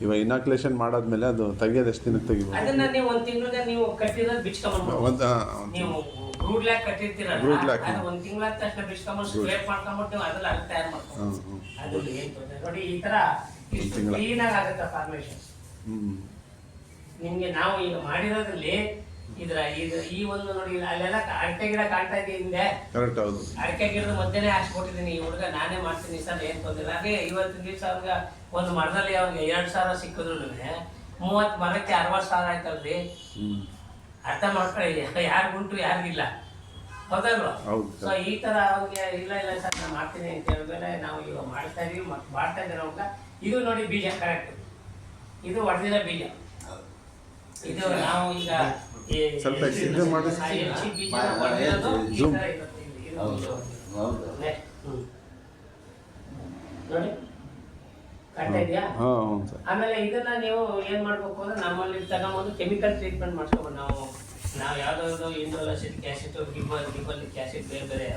ಇವಾಗ ಇನಾಕ್ಯುಲೇಷನ್ ಮಾಡಾದ್ಮೇಲೆ ಅದು ತೆಗಿಯೋದು ಎಷ್ಟು ದಿನಕ್ಕೆ ತೆಗಿಬೋದು? ಅದನ್ನ ನೀವು 1 ತಿಂಗಳಿಗೆ ನೀವು ಕಟ್ಟಿರೋದು ಬಿಚ್ಕೊಂಡ್ಬಿಡ್ಬೋದು. ನೀವು ಬ್ರೂಡ್ ಲ್ಯಾಕ್ ಕಟ್ಟಿರ್ತೀರಲ್ಲ, ಅದು 1 ತಿಂಗಳ ತಕ್ಷಣ ಬಿಚ್ಕೊಂಡ್ಬಿಟ್ಟು ಸ್ಕ್ರೇಪ್ ಮಾಡ್ಕೊಂಡ್ಬಿಟ್ಟು ಅದ್ರಲ್ಲಿ ಅದು ತಯಾರು ಮಾಡ್ಕೊಂಡು ಅದು ಏನು ತೊಂದರೆ ನೋಡಿ. ಈ ಥರ ಕ್ಲೀನಾಗಿ ಆಗುತ್ತೆ ಫಾರ್ಮೇಷನ್. ನಿಮಗೆ ನಾವು ಈಗ ಮಾಡಿರೋದ್ರಲ್ಲಿ ಈ ಒಂದು ನೋಡಿ, ಅಲ್ಲೆಲ್ಲ ಅಡಿಕೆ ಗಿಡ ಕಾಣ್ತಾ ಇದೆ ಹಿಂದೆ. ಅಡಿಕೆ ಗಿಡದ ಮಧ್ಯೆನೇ ಹಾಕ್ಸ್ಕೊಟ್ಟಿದ್ದೀನಿ. ಈ ಹುಡುಗ ನಾನೇ ಮಾಡ್ತೀನಿ ಸರ್, ಏನ್ ತೊಂದಿಲ್ಲ. ಅದೇ ಇವತ್ತಿನ ದಿವಸ ಅವ್ರಿಗೆ ಒಂದು ಮರದಲ್ಲಿ ಅವ್ರಿಗೆ 2,000 ಸಿಕ್ಕಿದ್ರು 30 ಮರಕ್ಕೆ 60,000 ಆಯ್ತಲ್ರಿ. ಅರ್ಥ ಮಾಡ್ಕೊಳ್ಳಿ, ಯಾರಿಗುಂಟು ಯಾರಿಗಿಲ್ಲ, ಹೌದಲ್ವ? ಸೊ ಈ ತರ ಅವ್ರಿಗೆ ಇಲ್ಲ ಸರ್ ನಾನು ಮಾಡ್ತೀನಿ ಅಂತ ಹೇಳಿದ್ಮೇಲೆ ನಾವು ಈಗ ಮಾಡ್ತಾ ಇದೀವಿ. ಮತ್ತೆ ಮಾಡ್ತಾ ಇದ್ದೀರ ಅವಾಗ ಇದು ನೋಡಿ ಬೀಜ ಕರೆಕ್ಟ್, ಇದು ಹೊಡೆದಿರೋ ಬೀಜ. ಇದು ನಾವು ಈಗ ಸ್ವಲ್ಪ ನೋಡಿ ಕಟ್ಟ ಇದೆಯಾ. ಆಮೇಲೆ ಇದನ್ನ ನೀವು ಏನ್ ಮಾಡ್ಬೇಕು ಅಂದ್ರೆ ನಮ್ಮಲ್ಲಿ ತಗೊಂಬಂದು ಕೆಮಿಕಲ್ ಟ್ರೀಟ್ಮೆಂಟ್ ಮಾಡ್ಸ್ಕೊಬೋದು. ನಾವು ಯಾವ್ದಾದ್ರು ಇಂಡೋಲಸಿಟಿಕ್ ಆಸಿಡ್, ಗಿಬ್ಬಲಿಕ್ ಆಸಿಡ್ ಬೇರೆ ಬೇರೆ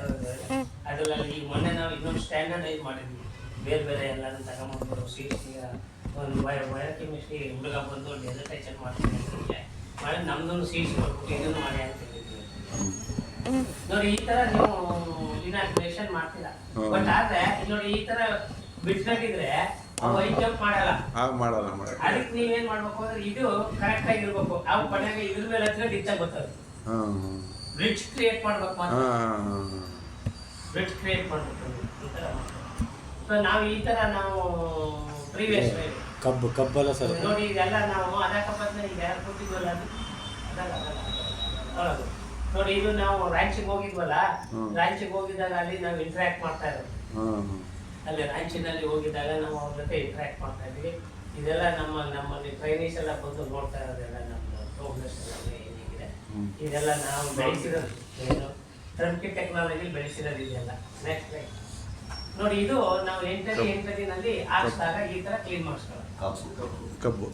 ಅದರಲ್ಲಿ ಈಗ ಮೊನ್ನೆ ನಾವು ಇನ್ನೊಂದು ಸ್ಟ್ಯಾಂಡರ್ಡೈಸ್ ಮಾಡಿದ್ವಿ. ಬೇರೆ ಬೇರೆ ಎಲ್ಲರೂ ತಗೊಂಬಂದು ಸೀಡ್ಸ್ ಒಂದು ಬಯೋಕೆಮಿಸ್ಟ್ರಿ ಹುಡುಗ ಬಂದು ಡೆಸರ್ಟೇಷನ್ ಮಾಡ್ತೀನಿ ಮಾಡಿ ನಮ್ದೊಂದು ಸೀಡ್ಸ್ ಮಾಡ್ಬಿಟ್ಟು ಇದನ್ನು ಮಾಡಿ ಅಂತ ಹೇಳಿದ್ವಿ. ನೋಡಿ ಈ ತರ ನೀವು ಇನಾಕ್ಯುಲೇಷನ್ ಮಾಡ್ತೀರಾ. ಬಟ್ ಆದ್ರೆ ನೋಡಿ ಈ ತರ ಬಿಟ್ಟಾಗಿದ್ರೆ ಜಂಪ್ ಮಾಡಲ್ಲ. ಅದಕ್ಕೆ ನೀವೇನ್ ಮಾಡ್ಬೇಕು ಅಂದ್ರೆ ಇದು ಕರೆಕ್ಟ್ ಆಗಿರ್ಬೇಕು. ಅವು ಕೊನೆಗೆ ಇದ್ರ ಮೇಲೆ ಹತ್ರ ಡಿಚ್ಚಾಗಿ ಬರ್ತದೆ. ಬ್ರಿಡ್ಜ್ ಕ್ರಿಯೇಟ್ ಮಾಡ್ಬೇಕು ಮಾತ್ರ. ಬ್ರಿಡ್ಜ್ ಕ್ರಿಯೇಟ್ ಮಾಡ್ಬೇಕು ಈ ತರ. ಸೊ ನಾವು ಈ ತರ ನಾವು ಪ್ರೀವಿಯಸ್ ಕಬ್ಬಲ್ಲ ಸರ್ ನೋಡಿ ಇದೆಲ್ಲ ನಾವು ಅದಕ್ಕಪ್ಪಂದ್ರೆ ಈಗ ಯಾರು ಕೊಟ್ಟಿದ್ವಲ್ಲ ಅದು ನೋಡಿ. ಇದು ನಾವು ರಾಂಚಿಗೆ ಹೋಗಿದ್ವಲ್ಲ, ರಾಂಚಿಗೆ ಹೋಗಿದ್ದಾಗ ಅಲ್ಲಿ ನಾವು ಇಂಟ್ರಾಕ್ಟ್ ಮಾಡ್ತಾ ಇರೋದು. ಅಲ್ಲಿ ರಾಂಚಿನಲ್ಲಿ ಹೋಗಿದ್ದಾಗ ನಾವು ಅವ್ರ ಜೊತೆ ಇಂಟ್ರಾಕ್ಟ್ ಮಾಡ್ತಾ ಇದ್ವಿ. ಇದೆಲ್ಲ ನಮ್ಮಲ್ಲಿ ಟ್ರೈನೀಸ್ ಎಲ್ಲ ಬಂದು ನೋಡ್ತಾ ಇರೋದೆಲ್ಲ ನಮ್ಮ ಪ್ರೋಗ್ರೆಸ್ ಎಲ್ಲ ಏನಿದೆ ಇದೆಲ್ಲ ನಾವು ಬೆಳೆಸಿರೋದು. ಏನು ಟ್ರಂಪಿ ಟೆಕ್ನಾಲಜಿ ಬೆಳೆಸಿರೋದು ಇದೆಲ್ಲ. ನೆಕ್ಸ್ಟ್ ನೋಡಿ ಇದು ನಾವು ಎಂಟದಿನಲ್ಲಿ ಹಾಕಿಸಿದಾಗ ಈ ತರ ಕ್ಲೀನ್ ಮಾಡಿಸ್ಕೊಳ್ಳೋದು ಕಬ್ಬು.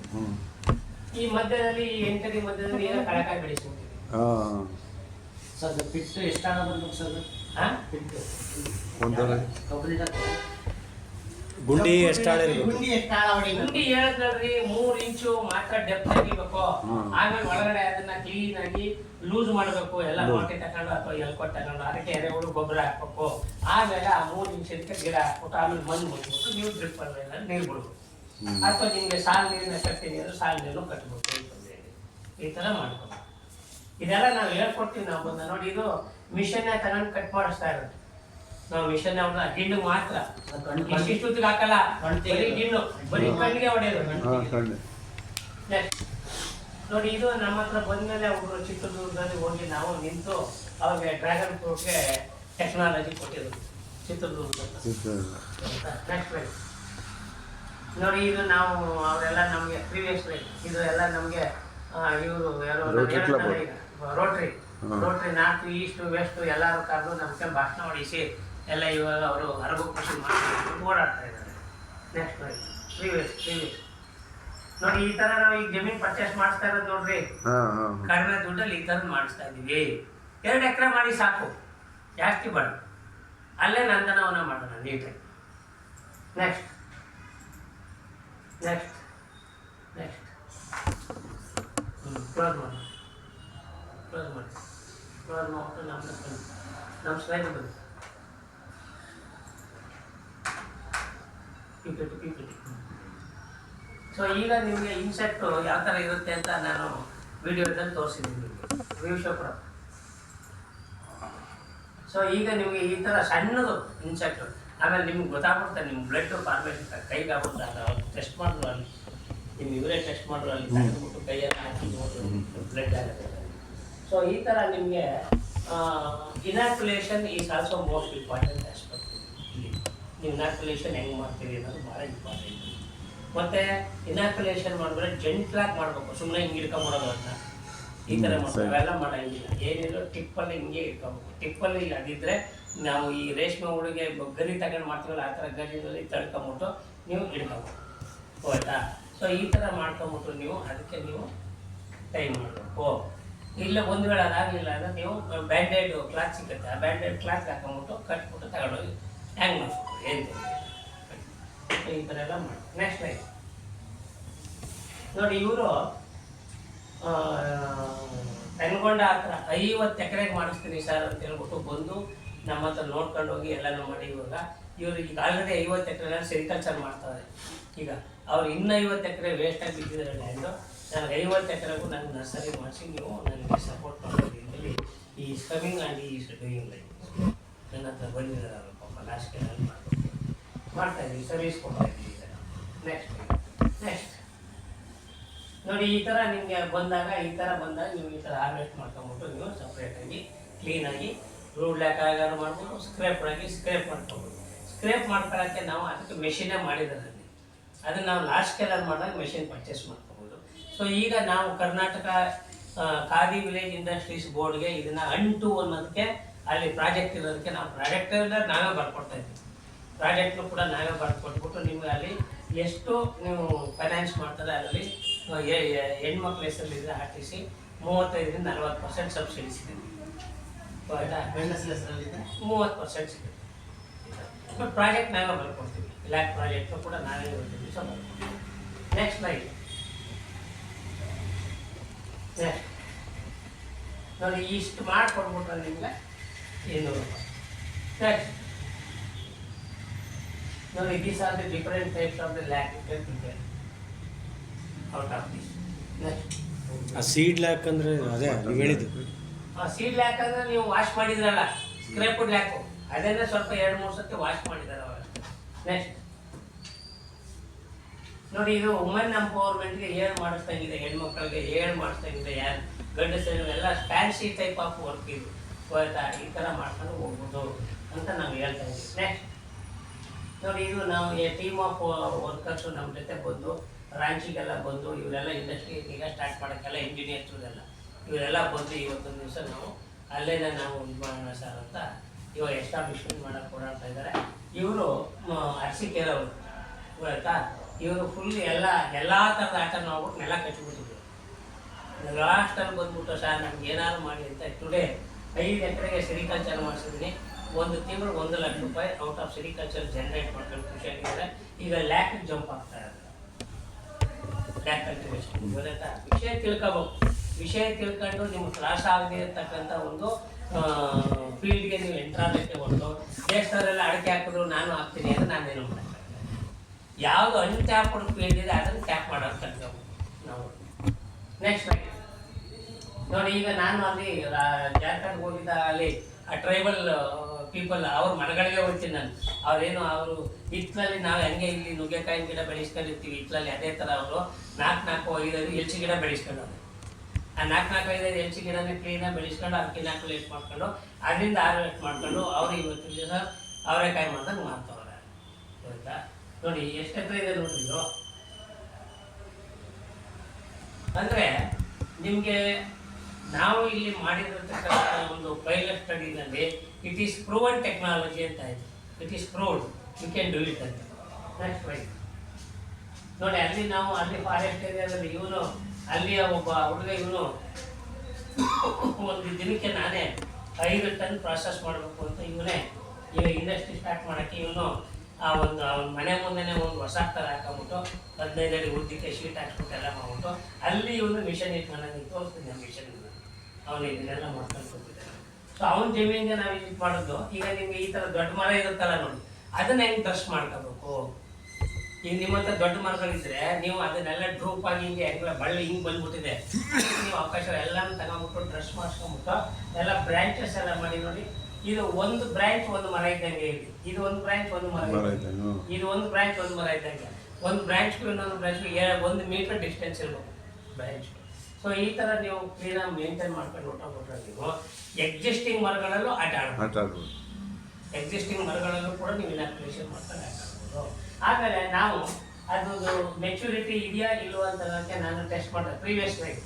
ಈ ಮಧ್ಯದಲ್ಲಿ 8 ಅಡಿ ಮಧ್ಯದಲ್ಲಿ ಏನೋ ಕಳಕಾಯಿ ಬೆಳೆಸ್ಬಿಟ್ಟಿವಿ ಸರ್. ಪಿಟ್ಟು ಎಷ್ಟಾಗ ಬರ್ಬೇಕು ಸರ್? ಪಿಟ್ಟು ಗುಂಡಿ ಗುಂಡಿ ಹೇಳಿದ್ರಿ 3 ಇಂಚು ಮಾತ್ರ ಡೆಪ್ತ್ ಆಗಿರ್ಬೇಕು. ಆಮೇಲೆ ಒಳಗಡೆ ಅದನ್ನ ಕ್ಲೀನ್ ಆಗಿ ಲೂಸ್ ಮಾಡಬೇಕು. ಎಲ್ಲ ಮೊಳಕೆ ತಗೊಂಡು ಅಥವಾ ಎಲ್ಕೊಟ್ಟು ತಗೊಂಡು ಅದಕ್ಕೆ ಎರೆಹುಳು ಗೊಬ್ಬರ ಹಾಕ್ಬೇಕು. ಆಮೇಲೆ ಆ 3 ಇಂಚ್ ಗಿಡ ಹಾಕ್ಬಿಟ್ಟು ಆಮೇಲೆ ಮಣ್ಣು ಮುಟ್ಬಿಟ್ಟು ನೀವು ಡ್ರಿಪ್ ಅಲ್ಲ ನೀರು ಬಿಡ್ಬೇಕು. ಅಥವಾ ನಿಮ್ಗೆ ಸಾಲು ನೀರನ್ನ ಕಟ್ತೀನಿ ಅಂದ್ರೆ ಸಾಲು ನೀರು ಕಟ್ಬೇಕು. ಈ ತರ ಮಾಡ್ಬೇಕು. ಇದೆಲ್ಲ ನಾವು ಹೇಳ್ಕೊಡ್ತೀವಿ. ನಾವು ಬಂದ ನೋಡಿ ಇದು ಮಿಷನ್ ತಗೊಂಡು ಕಟ್ ಮಾಡಿಸ್ತಾ ಇರೋದು. ನಾವು ಮಿಷನ್ ಗಿಣ್ಣು ಮಾತ್ರ ಇಷ್ಟುತ್ತಿಗೆ ಹಾಕಲ್ಲ. ಬರೀ ಗಿಣ್ಣು, ಬರೀ ಕಣ್ಣಿಗೆ ಹೊಡೆಯೋದು. ನೋಡಿ ಇದು ನಮ್ಮ ಹತ್ರ ಬಂದಮೇಲೆ ಒಬ್ಬರು ಚಿತ್ರದುರ್ಗದಲ್ಲಿ ಹೋಗಿ ನಾವು ನಿಂತು ಅವ್ರಿಗೆ ಡ್ರ್ಯಾಗನ್ ಫ್ರೂಟ್ಗೆ ಟೆಕ್ನಾಲಜಿ ಕೊಟ್ಟಿದ್ರು ಚಿತ್ರದುರ್ಗದಲ್ಲಿ. ನೆಕ್ಸ್ಟ್ ಲೈಫ್ ನೋಡಿ, ಇದು ನಾವು ಅವರೆಲ್ಲ ನಮಗೆ ಪ್ರೀವಿಯಸ್ ಲೈಫ್ ಇದು ಎಲ್ಲ ನಮಗೆ ಇವರು ರೋಟ್ರಿ ನಾರ್ತ್ ಈಸ್ಟ್ ವೆಸ್ಟ್ ಎಲ್ಲರೂ ಕರೆದು ನಮಗೆ ಭಾಷಣ ಹೊಡಿಸಿ ಎಲ್ಲ ಇವಾಗ ಅವರು ಅರಬು ಕೃಷಿ ಮಾಡಿ ಓಡಾಡ್ತಾ ಇದ್ದಾರೆ. ನೆಕ್ಸ್ಟ್ ಲೈಫ್ ಪ್ರೀವಿಯಸ್ ನೋಡಿ, ಈ ತರ ನಾವು ಈಗ ಜಮೀನ್ ಪರ್ಚೇಸ್ ಮಾಡಿಸ್ತಾ ಇರೋದು ನೋಡ್ರಿ, ಕಡಿಮೆ ದುಡ್ಡಲ್ಲಿ ಈ ಥರದ್ದು ಮಾಡಿಸ್ತಾ ಇದೀವಿ. 2 ಎಕರೆ ಮಾಡಿ ಸಾಕು, ಜಾಸ್ತಿ ಬೇಡ, ಅಲ್ಲೇ ನಂದನವನ್ನ ಮಾಡೋಣ ನೀಟಾಗಿ. ನೆಕ್ಸ್ಟ್ ಕ್ಲೋಸ್ ಮಾಡಿ ನಮ್ಮ ಸ್ಲೈಡ್ ಬಂದು PPT. ಸೊ ಈಗ ನಿಮಗೆ ಇನ್ಸೆಕ್ಟು ಯಾವ ಥರ ಇರುತ್ತೆ ಅಂತ ನಾನು ವಿಡಿಯೋದಲ್ಲಿ ತೋರಿಸಿದ್ದೀನಿ ನಿಮಗೆ ವಿಶ್ವಪುರ. ಸೊ ಈಗ ನಿಮಗೆ ಈ ಥರ ಸಣ್ಣದು ಇನ್ಸೆಕ್ಟು, ಆಮೇಲೆ ನಿಮ್ಗೆ ಗೊತ್ತಾಗ್ಬಿಡುತ್ತೆ ನಿಮ್ಮ ಬ್ಲಡ್ ಫಾರ್ಮೇಷನ್ ಕೈಗೆ ಆಗುತ್ತೆ. ಅವ್ರು ಟೆಸ್ಟ್ ಮಾಡಿದ್ರು ಅಲ್ಲಿ, ನಿಮ್ಮ ಇವರೇ ಟೆಸ್ಟ್ ಮಾಡಿದ್ರು ಅಲ್ಲಿ, ತಗೊಂಡ್ಬಿಟ್ಟು ಕೈಯಲ್ಲಿ ಹಾಕಿಬಿಟ್ಟು ಬ್ಲಡ್ ಆಗುತ್ತೆ. ಸೊ ಈ ಥರ ನಿಮಗೆ inoculation is also most important aspect. ಇಲ್ಲಿ ನೀವು ಇನಾಕ್ಯುಲೇಷನ್ ಹೆಂಗೆ ಮಾಡ್ತೀವಿ ಅನ್ನೋದು ಭಾಳ ಇಂಪಾರ್ಟೆಂಟ್. ಮತ್ತು ಇನಾಕ್ಯುಲೇಷನ್ ಮಾಡಿದ್ರೆ ಜೆಂಟ್ಲಾಗಿ ಮಾಡಬೇಕು, ಸುಮ್ಮನೆ ಹಿಂಗೆ ಹಿಡ್ಕೊಂಬಿಡೋದು ಅದನ್ನ ಈ ಥರ ಮಾಡ್ಬೇಕು, ಅವೆಲ್ಲ ಮಾಡೋಂಗಿಲ್ಲ. ಏನಿಲ್ಲ ಟಿಪ್ಪಲ್ಲಿ ಹಿಂಗೆ ಇಟ್ಕೋಬೇಕು. ಟಿಪ್ಪಲ್ಲಿ ಅದಿದ್ದರೆ ನಾವು ಈ ರೇಷ್ಮೆ ಹುಡುಗೆ ಗರಿ ತಗೊಂಡು ಮಾಡ್ತೀವಲ್ಲ ಆ ಥರ ಗರಿನಲ್ಲಿ ತಳ್ಕೊಂಬಿಟ್ಟು ನೀವು ಹಿಡ್ಕೊಬೇಕು, ಆಯ್ತಾ? ಸೊ ಈ ಥರ ಮಾಡ್ಕೊಂಬಿಟ್ಟು ನೀವು ಅದಕ್ಕೆ ನೀವು ಟೈಮ್ ಮಾಡಬೇಕು. ಇಲ್ಲ ಒಂದು ವೇಳೆ ಅದಾಗಲಿಲ್ಲ ಅಂದರೆ ನೀವು ಬ್ಯಾಂಡೇಡ್ ಕ್ಲಾತ್ ಸಿಗುತ್ತೆ, ಆ ಬ್ಯಾಂಡೇಡ್ ಕ್ಲಾತ್ ಹಾಕೊಂಬಿಟ್ಟು ಕಟ್ಬಿಟ್ಟು ತಗೊಂಡೋಗಿ ಹ್ಯಾಂಗ್ ಮಾಡ್ಬೇಕು. ಏನು ಈ ಥರ ಎಲ್ಲ ಮಾಡಿ. ನೆಕ್ಸ್ಟ್ ಲೈಫ್ ನೋಡಿ, ಇವರು ತೆನ್ಕೊಂಡ ಹತ್ರ 50 ಎಕರೆಗೆ ಮಾಡಿಸ್ತೀನಿ ಸರ್ ಅಂತ ಹೇಳ್ಬಿಟ್ಟು ಬಂದು ನಮ್ಮ ಹತ್ರ ನೋಡ್ಕೊಂಡು ಹೋಗಿ ಎಲ್ಲನೂ ಮಾಡಿ. ಇವಾಗ ಇವರು ಈಗ ಆಲ್ರೆಡಿ 50 ಎಕರೆನಲ್ಲಿ ಸೆರಿಕಲ್ಚರ್ ಮಾಡ್ತಾರೆ. ಈಗ ಅವ್ರು ಇನ್ನೂ 50 ಎಕರೆ ವೇಸ್ಟಾಗಿ ಬಿದ್ದಿದ್ದಾರೆ ಲ್ಯಾಂಡು. ನನಗೆ 50 ಎಕರೆಗೂ ನಾನು ನರ್ಸರಿ ಮಾಡಿಸಿ ನೀವು ನನಗೆ ಸಪೋರ್ಟ್ ಮಾಡೋದ್ರಲ್ಲಿ ಈ ಕಮಿಂಗ್ ಆ್ಯಂಡ್ ಈ ಡೂಯಿಂಗ್ ಲೈಫ್ ನನ್ನ ಹತ್ರ ಬಂದಿದ್ದಾರೆ. ಅವರು ಪಾಪ ಲಾಸ್ಟ್ ಕೇಳಲ್ಲಿ ಮಾಡ್ತಾಯಿದ್ದೀವಿ, ಸರ್ವಿಸ್ ಕೊಡ್ತಾಯಿದ್ದೀವಿ. ನೆಕ್ಸ್ಟ್ ನೋಡಿ, ಈ ಥರ ನಿಮಗೆ ಬಂದಾಗ ನೀವು ಈ ಥರ ಹಾರ್ವೆಸ್ಟ್ ಮಾಡ್ಕೊಂಬಿಟ್ಟು ನೀವು ಸಪ್ರೇಟಾಗಿ ಕ್ಲೀನಾಗಿ ರೂಡ್ ಲ್ಯಾಕ್ ಆಗಾರು ಮಾಡ್ಬೋದು, ಸ್ಕ್ರೇಪ್ ಮಾಡ್ಕೊಬೋದು. ಸ್ಕ್ರೇಪ್ ಮಾಡ್ಕೊಳ್ಳೋಕ್ಕೆ ನಾವು ಅದಕ್ಕೆ ಮೆಷಿನೇ ಮಾಡಿದ್ದಾರೆ. ಅದನ್ನು ನಾವು ಲಾರ್ಜ್ ಸ್ಕೇಲಲ್ಲಿ ಮಾಡಿದಾಗ ಮೆಷಿನ್ ಪರ್ಚೇಸ್ ಮಾಡ್ಕೊಬೋದು. ಸೊ ಈಗ ನಾವು ಕರ್ನಾಟಕ ಖಾದಿ ವಿಲೇಜ್ ಇಂಡಸ್ಟ್ರೀಸ್ ಬೋರ್ಡ್ಗೆ ಇದನ್ನು ಅಂಟು ಅನ್ನೋದಕ್ಕೆ ಅಲ್ಲಿ ಪ್ರಾಜೆಕ್ಟ್ ಇರೋದಕ್ಕೆ ನಾವು ಪ್ರಾಜೆಕ್ಟಲ್ಲಿ ನಾವೇ ಬರ್ಕೊಡ್ತಾ ಇದ್ದೀವಿ. ಪ್ರಾಜೆಕ್ಟ್ನು ಕೂಡ ನಾವೇ ಬರ್ಕೊಟ್ಬಿಟ್ಟು ನಿಮಗೆ ಅಲ್ಲಿ ಎಷ್ಟು ನೀವು ಫೈನಾನ್ಸ್ ಮಾಡ್ತಾರೆ ಅದರಲ್ಲಿ ಹೆಣ್ಮಕ್ಳ ಹೆಸರಲ್ಲಿದ್ದರೆ RTC 35% 40% ಸಬ್ಸಿಡಿ ಸಿಗುತ್ತೆ. ಆಯಿತಾ? 30% ಸಿಗುತ್ತೆ. ಬಟ್ ಪ್ರಾಜೆಕ್ಟ್ ನಾವೇ ಬರ್ಕೊಡ್ತೀವಿ, ಲ್ಯಾಕ್ ಪ್ರಾಜೆಕ್ಟು ಕೂಡ ನಾವೇ ಬರ್ತೀವಿ. ಸೊ ನೆಕ್ಸ್ಟ್ ಲೈಟ್ ನೋಡಿ, ಇಷ್ಟು ಮಾಡಿಕೊಡ್ಬಿಟ್ರೆ ನಿಮಗೆ 200 ರೂಪಾಯಿ. ನೆಕ್ಸ್ಟ್ ನೋಡಿ, these are the different types of the lac you can prepare out of this. Next. ಆ ಸೀಡ್ ಲ್ಯಾಕ್ ಅಂದರೆ ಅದೇ ನೀವು ಹೇಳಿದ್ದು. ಸೀಡ್ ಲ್ಯಾಕ್ ಅಂದರೆ ನೀವು ವಾಶ್ ಮಾಡಿದ್ರಲ್ಲ, ಸ್ಕ್ರೇಪ್ಡ್ ಲ್ಯಾಕು, ಅದನ್ನೇ ಸ್ವಲ್ಪ 2-3 ಸತಿ ವಾಶ್ ಮಾಡಿದ್ದಾರೆ ಅವಾಗ. ನೆಕ್ಸ್ಟ್ ನೋಡಿ, ಇದು ವುಮೆನ್ ಎಂಪವರ್ಮೆಂಟ್ಗೆ ಏಳು ಮಾಡಿಸ್ದಂಗಿದೆ, ಹೆಣ್ಮಕ್ಳಿಗೆ ಏಳು ಮಾಡಿಸ್ದಂಗಿದೆ. ಯಾರು ಗಂಡಸರು ಎಲ್ಲ ಫ್ಯಾನ್ಸಿ ಟೈಪ್ ಆಫ್ ವರ್ಕ್ ಇದು, ಆಯ್ತಾ? ಈ ಥರ ಮಾಡ್ಕೊಂಡು ಹೋಗ್ಬೋದು ಅಂತ ನಾವು ಹೇಳ್ತಾ ಇದ್ದೀವಿ. ನೆಕ್ಸ್ಟ್ ನೋಡಿ, ಇದು ನಾವು ಟೀಮ್ ಆಫ್ ವರ್ಕರ್ಸು ನಮ್ಮ ಜೊತೆ ಬಂದು ರಾಂಚಿಗೆಲ್ಲ ಬಂದು ಇವರೆಲ್ಲ ಇಂಡಸ್ಟ್ರಿ ಈಗ ಸ್ಟಾರ್ಟ್ ಮಾಡೋಕ್ಕೆಲ್ಲ ಇಂಜಿನಿಯರ್ಸ್ ಇವರೆಲ್ಲ ಬಂದು ಇವತ್ತೊಂದು ದಿವಸ ನಾವು ಅಲ್ಲೇನೇ ನಾವು ಇದು ಮಾಡೋಣ ಸರ್ ಅಂತ ಇವಾಗ ಎಸ್ಟಾಬ್ಲಿಷ್ಮೆಂಟ್ ಮಾಡೋಕ್ಕೆ ಓಡಾಡ್ತಾ ಇದ್ದಾರೆ. ಇವರು ಅರ್ಸಿಕೆರವರು, ಆಯಿತಾ? ಇವರು ಫುಲ್ ಎಲ್ಲ ಥರದ ಆಟ ಮಾಡ್ಬಿಟ್ಟು ನೆಲ ಕಟ್ಟಿಬಿಟ್ಟಿದ್ರು. ಲಾಸ್ಟಲ್ಲಿ ಬಂದ್ಬಿಟ್ಟು ಸರ್ ನಮ್ಗೆ ಏನಾದ್ರು ಮಾಡಿ ಅಂತ ಟುಡೇ 5 ಎಕರೆಗೆ ಸೆರಿಕಲ್ಚರ್ ಮಾಡಿಸಿದ್ದೀನಿ. 1 ತಿಂಗಳು 1 ಲಕ್ಷ ರೂಪಾಯಿ ಔಟ್ ಆಫ್ ಸೆರಿಕಲ್ಚರ್ ಜನರೇಟ್ ಮಾಡ್ಕೊಂಡು ಖುಷಿಯಾಗಿದ್ದಾರೆ. ಈಗ ಲ್ಯಾಕ್ ಜಂಪ್ ಆಗ್ತಾ ಇದ್ದಾರೆ, ಲ್ಯಾಕ್ ಕಲ್ಟಿವೇಶನ್. ಗೊತ್ತಾಯ್ತಾ? ವಿಷಯ ತಿಳ್ಕೊಂಡು ನಿಮ್ಗೆ ಕ್ಲಾಸ್ ಆಗದೆ ಇರ್ತಕ್ಕಂಥ ಒಂದು ಫೀಲ್ಡ್ಗೆ ನೀವು ಎಂಟ್ರಾಗಕ್ಕೆ ಹೊರಟು ದೇಶದವರೆಲ್ಲ ಅಡಿಕೆ ಹಾಕಿದ್ರು ನಾನು ಹಾಕ್ತೀನಿ ಅಂತ ನಾನೇನು ಮಾಡ್ತೀನಿ. ಯಾವುದು ಅನ್ಟ್ಯಾಪ್ಡ್ ಫೀಲ್ಡ್ ಇದೆ ಅದನ್ನು ಟ್ಯಾಪ್ ಮಾಡೋದು ಕಲ್ತ್ಕೊಂಡು ನಾವು. ನೆಕ್ಸ್ಟ್ ನೋಡಿ, ಈಗ ನಾನು ಅಲ್ಲಿ ಜಾರ್ಖಂಡ್ಗೆ ಹೋಗಿದ್ದ ಅಲ್ಲಿ ಆ ಟ್ರೈಬಲ್ ಪೀಪಲ್ ಅವ್ರ ಮನೆಗಳಿಗೆ ಹೋಗ್ತೀನಿ ನಾನು. ಅವ್ರೇನು ಅವರು ಹಿತ್ತಲಲ್ಲಿ ನಾವು ಹೆಂಗೆ ಇಲ್ಲಿ ನುಗ್ಗೆಕಾಯಿ ಗಿಡ ಬೆಳೆಸ್ಕೊಂಡಿರ್ತೀವಿ ಹಿತ್ತಲಲ್ಲಿ, ಅದೇ ಥರ ಅವರು 4-4, 5 ಎಲ್ಚಿ ಗಿಡ ಬೆಳೆಸ್ಕೊಂಡವ್ರು. ಆ 4-5 ಎಲ್ಚಿ ಗಿಡನ ಕ್ಲೀನಾಗಿ ಬೆಳೆಸ್ಕೊಂಡು ಅದಕ್ಕೆ ಇನಾಕ್ಯುಲೇಟ್ ಮಾಡ್ಕೊಂಡು ಅದರಿಂದ ಹಾರ್ವೆಸ್ಟ್ ಮಾಡ್ಕೊಂಡು ಅವ್ರು ಇವತ್ತಿನ ದಿವಸ ಅವರೆಕಾಯಿ ಮಾಡ್ದಂಗೆ ಮಾಡ್ತಾವ್ರೆ. ಆಯ್ತಾ ನೋಡಿ ಎಷ್ಟು ಎಕರೆ ಇದೆ ನೋಡ್ರಿ ಇದು. ಅಂದರೆ ನಿಮಗೆ ನಾವು ಇಲ್ಲಿ ಮಾಡಿರತಕ್ಕಂಥ ಒಂದು ಪೈಲಟ್ ಸ್ಟಡಿನಲ್ಲಿ ಇಟ್ ಈಸ್ ಪ್ರೂವನ್ ಟೆಕ್ನಾಲಜಿ ಅಂತ ಆಯಿತು. It is proved, you can do it ಅಂತ. ನೆಕ್ಸ್ಟ್ ರೈಟ್ ನೋಡಿ, ಅಲ್ಲಿ ನಾವು ಅಲ್ಲಿ ಫಾರೆಸ್ಟ್ ಏರಿಯಾದಲ್ಲಿ ಇವನು ಅಲ್ಲಿಯ ಒಬ್ಬ ಹುಡುಗ ಇವನು ಒಂದು ದಿನಕ್ಕೆ ನಾನೇ 5 ಟನ್ ಪ್ರಾಸೆಸ್ ಮಾಡಬೇಕು ಅಂತ ಇವನೇ ಈಗ ಇಂಡಸ್ಟ್ರಿ ಸ್ಟಾರ್ಟ್ ಮಾಡೋಕ್ಕೆ ಇವನು ಅವನ ಮನೆ ಮುಂದೆನೇ ಒಂದು ಹೊಸ ಥರ ಹಾಕೊಂಬಿಟ್ಟು 15 ಅಡಿ ಉದ್ದಕ್ಕೆ ಶೀಟ್ ಹಾಕ್ಬಿಟ್ಟು ಎಲ್ಲ ಮಾಡ್ಬಿಟ್ಟು ಅಲ್ಲಿ ಇವನು ಮಿಷನ್ ಇಟ್ಕೊಂಡು ತೋರಿಸ್ತೀನಿ ಆ ಮಿಷನ್ ಅವನು ಇದನ್ನೆಲ್ಲ ಮಾಡ್ಕೊಂಡು ಕೊಟ್ಟಿದ್ದಾನೆ. ಸೊ ಅವನ ಜಮೀನಿಗೆ ನಾವು ಇದು ಮಾಡೋದು. ಈಗ ನಿಮಗೆ ಈ ಥರ ದೊಡ್ಡ ಮರ ಇರುತ್ತಲ್ಲ ನೋಡಿ, ಅದನ್ನ ಹೆಂಗೆ ಬ್ರಷ್ ಮಾಡ್ಕೋಬೇಕು. ಈಗ ನಿಮ್ಮ ಹತ್ರ ದೊಡ್ಡ ಮರಗಳಿದ್ರೆ ನೀವು ಅದನ್ನೆಲ್ಲ ಡ್ರೂಪ್ ಆಗಿ ಹಿಂಗೆ ಹೆಂಗೆ ಬಳ್ಳಿ ಹಿಂಗೆ ಬಂದ್ಬಿಟ್ಟಿದೆ, ನೀವು ಅವಕಾಶ ಎಲ್ಲನೂ ತಗೊಂಡ್ಬಿಟ್ಟು ಡ್ರೆಸ್ ಮಾಡಿಸ್ಕೊಂಡ್ಬಿಟ್ಟು ಎಲ್ಲ ಬ್ರಾಂಚಸ್ ಎಲ್ಲ ಮಾಡಿ ನೋಡಿ. ಇದು ಒಂದು ಬ್ರಾಂಚ್ ಒಂದು ಮರ ಇದ್ದಂಗೆ ಇಲ್ಲಿ, ಇದು ಒಂದು ಬ್ರಾಂಚ್ ಒಂದು ಮರ ಇದ್ದಂಗೆ, ಇದು ಒಂದು ಬ್ರಾಂಚ್ ಒಂದು ಮರ ಇದ್ದಂಗೆ. ಒಂದು ಬ್ರಾಂಚ್ಗೂ ಇನ್ನೊಂದು ಬ್ರಾಂಚ್ಗೆ 1 ಮೀಟರ್ ಡಿಸ್ಟೆನ್ಸ್ ಇರ್ಬೇಕು ಬ್ರಾಂಚ್. ಸೊ ಈ ಥರ ನೀವು ಕ್ಲೀನಾಗಿ ಮೇಂಟೈನ್ ಮಾಡ್ಕೊಂಡು ಹೊಟ್ಟೋಗ್ಬಿಟ್ರೆ ನೀವು ಎಕ್ಸಿಸ್ಟಿಂಗ್ ಮರಗಳಲ್ಲೂ ಆಟ ಆಡ್ಬೋದು. ಎಕ್ಸಿಸ್ಟಿಂಗ್ ಮರಗಳಲ್ಲೂ ಕೂಡ ನೀವು ಇನಾಕ್ಯುಲೇಷನ್ ಮಾಡ್ಕೊಂಡು ಆಟ ಆಡ್ಬೋದು. ಆಮೇಲೆ ನಾವು ಅದು ಮೆಚುರಿಟಿ ಇದೆಯಾ ಇಲ್ವಾ ಅಂತ ನಾನು ಟೆಸ್ಟ್ ಮಾಡಿದೆ ಪ್ರೀವಿಯಸ್ ಲೈಫ್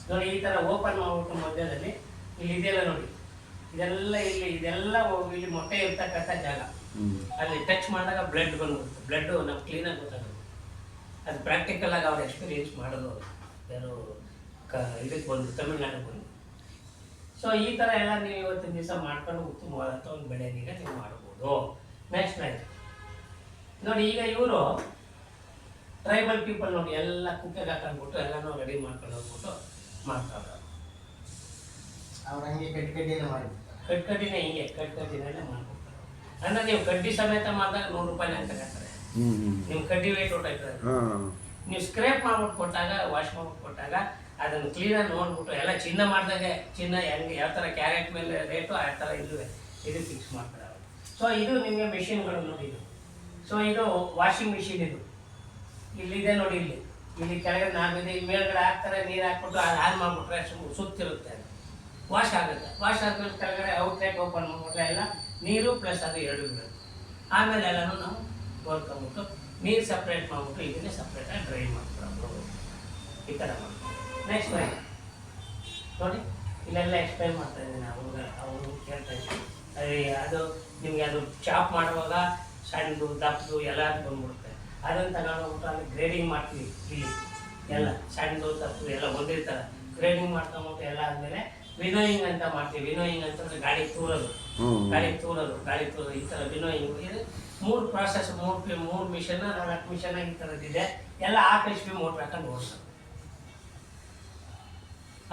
ನೋಡಿ. ಈ ಥರ ಓಪನ್ ಮಾಡ್ಬಿಟ್ಟು ಮಧ್ಯದಲ್ಲಿ ಇಲ್ಲಿ ಇದೆಲ್ಲ ನೋಡಿ, ಇದೆಲ್ಲ ಇದೆಲ್ಲ ಇಲ್ಲಿ ಮೊಟ್ಟೆ ಇರ್ತಕ್ಕಂಥ ಜಾಗ. ಅಲ್ಲಿ ಟಚ್ ಮಾಡಿದಾಗ ಬ್ಲಡ್ ಬಂದ್ಬಿಡುತ್ತೆ. ಬ್ಲಡ್ ನಾವು ಕ್ಲೀನಾಗಿ ಗೊತ್ತಾಗುತ್ತೆ. ಅದು ಪ್ರಾಕ್ಟಿಕಲ್ ಆಗಿ ಅವ್ರು ಎಕ್ಸ್ಪೀರಿಯನ್ಸ್ ಮಾಡೋದು ಯಾರು ಇದಕ್ಕೆ ಬಂದು ತಮಿಳ್ನಾಡಿಗೆ ಬಂದು. ಸೊ ಈ ಥರ ಎಲ್ಲ ನೀವು ಇವತ್ತಿನ ದಿವಸ ಮಾಡ್ಕೊಂಡು ಉತ್ತಮವಾದಂಥ ಒಂದು ಬೆಳೆನೀಗ ನೀವು ಮಾಡ್ಬೋದು. ನೆಕ್ಸ್ಟ್ ಆಯ್ತು ನೋಡಿ, ಈಗ ಇವರು ಟ್ರೈಬಲ್ ಪೀಪಲ್ ನೋಡಿ ಎಲ್ಲ ಕುಕ್ಕೆಗೆ ಹಾಕೊಂಡ್ಬಿಟ್ಟು ಎಲ್ಲನೂ ರೆಡಿ ಮಾಡ್ಕೊಂಡು ಹೋಗ್ಬಿಟ್ಟು ಮಾಡ್ತಾರೆ. ಅವ್ರು ಹಂಗೆ ಕಡ್ಡಿನೇ ಮಾಡಿಬಿಡ್ತಾರೆ. ಕಡ್ಡಿನೇ ಹಿಂಗೆ ಕಡ್ಡಿನೇ ಮಾಡ್ಬಿಡ್ತಾರೆ. ಅಂದ್ರೆ ನೀವು ಕಡ್ಡಿ ಸಮೇತ ಮಾಡಿದಾಗ 100 ರೂಪಾಯಿನ ತಗೋತಾರೆ. ನೀವು ಕಡ್ಡಿ ವೇಟ್ ಹೊಟ್ಟೈತಾರೆ. ನೀವು ಸ್ಕ್ರೇಪ್ ಮಾಡ್ಬಿಟ್ಟು ಕೊಟ್ಟಾಗ, ವಾಶ್ ಮಾಡ್ಬಿಟ್ಟು ಕೊಟ್ಟಾಗ ಅದನ್ನು ಕ್ಲೀನಾಗಿ ನೋಡ್ಬಿಟ್ಟು ಎಲ್ಲ ಚಿನ್ನ ಮಾಡಿದಾಗೆ ಚಿನ್ನ ಹೆಂಗೆ ಯಾವ ಥರ ಕ್ಯಾರೆಟ್ ಮೇಲೆ ರೇಟು ಆ ಥರ ಇಲ್ಲವೇ ಇದು ಫಿಕ್ಸ್ ಮಾಡ್ತಾರೆ ಅವರು. ಸೊ ಇದು ನಿಮಗೆ ಮಿಷಿನ್ಗಳು ನೋಡಿ. ಇದು ಸೊ ಇದು ವಾಷಿಂಗ್ ಮಿಷಿನ್. ಇದು ಇಲ್ಲಿದೆ ನೋಡಿ, ಇಲ್ಲಿ ಕೆಳಗಡೆ 4 ಇದೆ. ಇಲ್ಲಿ ಮೇಲ್ಗಡೆ ಹಾಕ್ತಾರೆ, ನೀರು ಹಾಕ್ಬಿಟ್ಟು ಅದು ಆನ್ ಮಾಡಿಬಿಟ್ರೆ ಸುತ್ತಿರುತ್ತೆ, ಅದು ವಾಶ್ ಆಗುತ್ತೆ. ವಾಶ್ ಆದ್ಮೇಲೆ ಕೆಳಗಡೆ ಔಟ್ಲೆಟ್ ಓಪನ್ ಮಾಡಿಬಿಟ್ರೆ ಎಲ್ಲ ನೀರು ಪ್ಲಸ್ ಅದು 2 ಬಿಡುತ್ತೆ. ಆಮೇಲೆ ಎಲ್ಲನೂ ನಾವು ನೋಡ್ಕೊಂಬಿಟ್ಟು ನೀರು ಸಪ್ರೇಟ್ ಮಾಡಿಬಿಟ್ಟು ಇದನ್ನೇ ಸಪ್ರೇಟಾಗಿ ಡ್ರೈ ಮಾಡ್ಕೊಳ್ಳೋದು. ಈ ಥರ ಮಾಡ್ತೀವಿ. ನೆಕ್ಸ್ಟ್ ನೋಡಿ, ಇಲ್ಲೆಲ್ಲ ಎಕ್ಸ್ಪ್ಲೈನ್ ಮಾಡ್ತಾ ಇದ್ದೀನಿ. ಅವರು ಕೇಳ್ತಾ ಇದ್ದೀನಿ. ಅದು ನಿಮಗೆ ಅದು ಚಾಪ್ ಮಾಡುವಾಗ ಸಣ್ಣದು ದಪ್ಪದು ಎಲ್ಲ ಬಂದ್ಬಿಡುತ್ತೆ. ಅದನ್ನು ತಗೊಂಡೋಗ್ಬಿಟ್ಟು ಅಲ್ಲಿ ಗ್ರೇಡಿಂಗ್ ಮಾಡ್ತೀವಿ. ಇಲ್ಲಿ ಎಲ್ಲ ಸಣ್ಣದು ದಪ್ಪದು ಎಲ್ಲ ಒಂದೇ ಥರ ಗ್ರೇಡಿಂಗ್ ಮಾಡ್ಕೊಂಬಿಟ್ಟು ಎಲ್ಲ ಆದಮೇಲೆ ವಿನೋಯಿಂಗ್ ಅಂತ ಮಾಡ್ತೀವಿ. ವಿನೋಯಿಂಗ್ ಅಂತಂದರೆ ಗಾಳಿ ತೂರೋದು ಈ ಥರ ವಿನೋಯಿಂಗ್. ಇದು 3 ಪ್ರಾಸೆಸ್, 3 ಮಿಷನ್ 4 ಮಿಷನ್ ಈ ಥರದ್ದಿದೆ. ಎಲ್ಲ 8 HP ಮೋಟ್ರ್ ಹಾಕೊಂಡು ಓಡಿಸೋದು.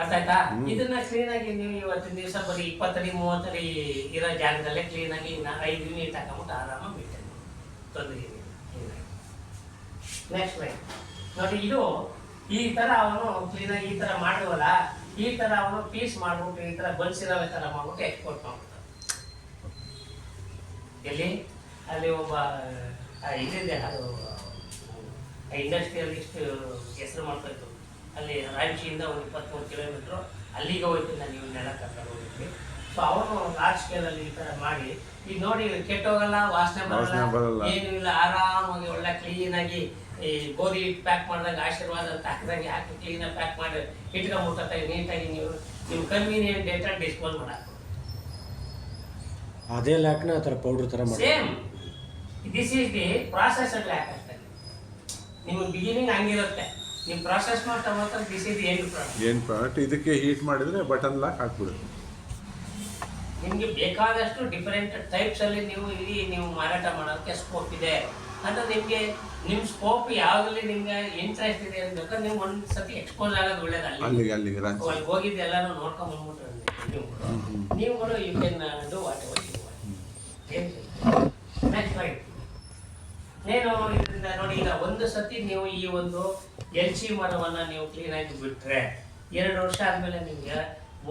ಅರ್ಥ ಆಯ್ತಾ? ಇದನ್ನ ಕ್ಲೀನಾಗಿ ನೀವು ಇವತ್ತಿನ ದಿವಸ ಬರೀ 20 ಅಡಿ 30 ಅಡಿ ಇರೋ ಜಾಗದಲ್ಲೇ ಕ್ಲೀನಾಗಿ 5 ಯೂನಿಟ್ ಹಾಕೊಂಬಿಟ್ಟು ಆರಾಮಾಗಿ ಬಿಡ್ತೇನೆ, ತೊಂದರೆ ಇಲ್ಲ. ನೆಕ್ಸ್ಟ್ ನೋಡಿ, ಇದು ಈ ಥರ ಅವನು ಕ್ಲೀನಾಗಿ ಈ ಥರ ಮಾಡುವಲ್ಲ, ಈ ಥರ ಅವನು ಪೀಸ್ ಮಾಡ್ಬಿಟ್ಟು ಈ ಥರ ಬನ್ಸಿರವೆ ಥರ ಮಾಡ್ಬಿಟ್ಟು ಎಕ್ಸ್ಪೋರ್ಟ್ ಮಾಡ್ಬಿಡ್ತಾನೆ. ಎಲ್ಲಿ ಅಲ್ಲಿ ಒಬ್ಬ ಇದಿದೆ, ಅದು ಇಂಡಸ್ಟ್ರಿಯಲಿಸ್ಟ್ ಹೆಸರು ಮಾಡ್ತಾಯಿತ್ತು. ಅಲ್ಲಿ ರಾಂಚಿಯಿಂದ ಒಂದು 23 ಕಿಲೋಮೀಟ್ರು ಅಲ್ಲಿಗೆ ಹೋಗ್ತೀನಿ ನಾನು, ಇವನ್ನೆಲ್ಲ ಕರ್ಕೊಂಡು ಹೋಗಿದ್ವಿ. ಸೊ ಅವನು ಲಾರ್ಜ್ ಸ್ಕೇಲಲ್ಲಿ ಈ ಥರ ಮಾಡಿ ಈಗ ನೋಡಿ, ಕೆಟ್ಟೋಗಲ್ಲ, ವಾಸನೆ ಬರಲ್ಲ, ಏನೂ ಇಲ್ಲ, ಆರಾಮಾಗಿ ಒಳ್ಳೆ ಕ್ಲೀನಾಗಿ ಈ ಗೋಧಿ ಹಿಟ್ಟು ಪ್ಯಾಕ್ ಮಾಡಿದಾಗ ಆಶೀರ್ವಾದ ಅಂತ ಹಾಕಿದಂಗೆ ಹಾಕಿ ಕ್ಲೀನಾಗಿ ಪ್ಯಾಕ್ ಮಾಡಿ ಇಟ್ಕೊಂಡ್ಬಿಟ್ಟೆ ನೀಟಾಗಿ. ನೀವು ನಿಮ್ಮ ಕನ್ವೀನಿಯಂಟ್ ಡೇಟಾ ಡಿಸ್ಪೋಸ್ ಮಾಡಾಕ ಅದೇ ಲ್ಯಾಕ್ನ ಆ ಥರ ಪೌಡ್ರ್ ಥರ ಮಾಡಿ same this is the process lac ಆಗ್ತದೆ. ನಿಮಗೆ ಬಿಗಿನಿಂಗ್ ಹಂಗಿರುತ್ತೆ, ನೀವು ಪ್ರಾಸೆಸ್ ಮಾಡ್ತಾ ಮಾತ್ರ this is the end product. ಇದಕ್ಕೆ ಹೀಟ್ ಮಾಡಿದರೆ ಬಟನ್ ಲಾಕ್ ಹಾಕ್ಬಿಡುತ್ತೆ. ನಿಮಗೆ ಬೇಕಾದಷ್ಟು ಡಿಫರೆಂಟ್ ಟೈಪ್ಸಲ್ಲಿ ನೀವು ಮಾರಾಟ ಮಾಡೋಕ್ಕೆ ಸ್ಕೋಪ್ ಇದೆ ಅಂತ. ನಿಮಗೆ ನಿಮ್ಮ ಸ್ಕೋಪ್ ಯಾವುದ್ರಲ್ಲಿ ನಿಮ್ಗೆ ಇಂಟ್ರೆಸ್ಟ್ ಇದೆ ಅಂತ ಬೇಕಾದ್ರೆ ನೀವು ಒಂದು ಸತಿ ಎಕ್ಸ್ಪೋಸ್ ಆಗೋದು ಒಳ್ಳೇದು. ಅಲ್ಲಿ ಹೋಗಿದ್ದು ಎಲ್ಲರೂ ನೋಡ್ಕೊಂಡು ಬಂದ್ಬಿಟ್ರೆ ನೀವುಗಳು you can do whatever you want. Next right, నేను ಇದರಿಂದ ನೋಡಿ, ಈಗ ಒಂದು ಸತಿ ನೀವು ಈ ಒಂದು ಎಲ್ಚಿ ಮರವನ್ನು ನೀವು ಕ್ಲೀನಾಗಿ ಬಿಟ್ಟರೆ 2 ವರ್ಷ ಆದಮೇಲೆ ನಿಮಗೆ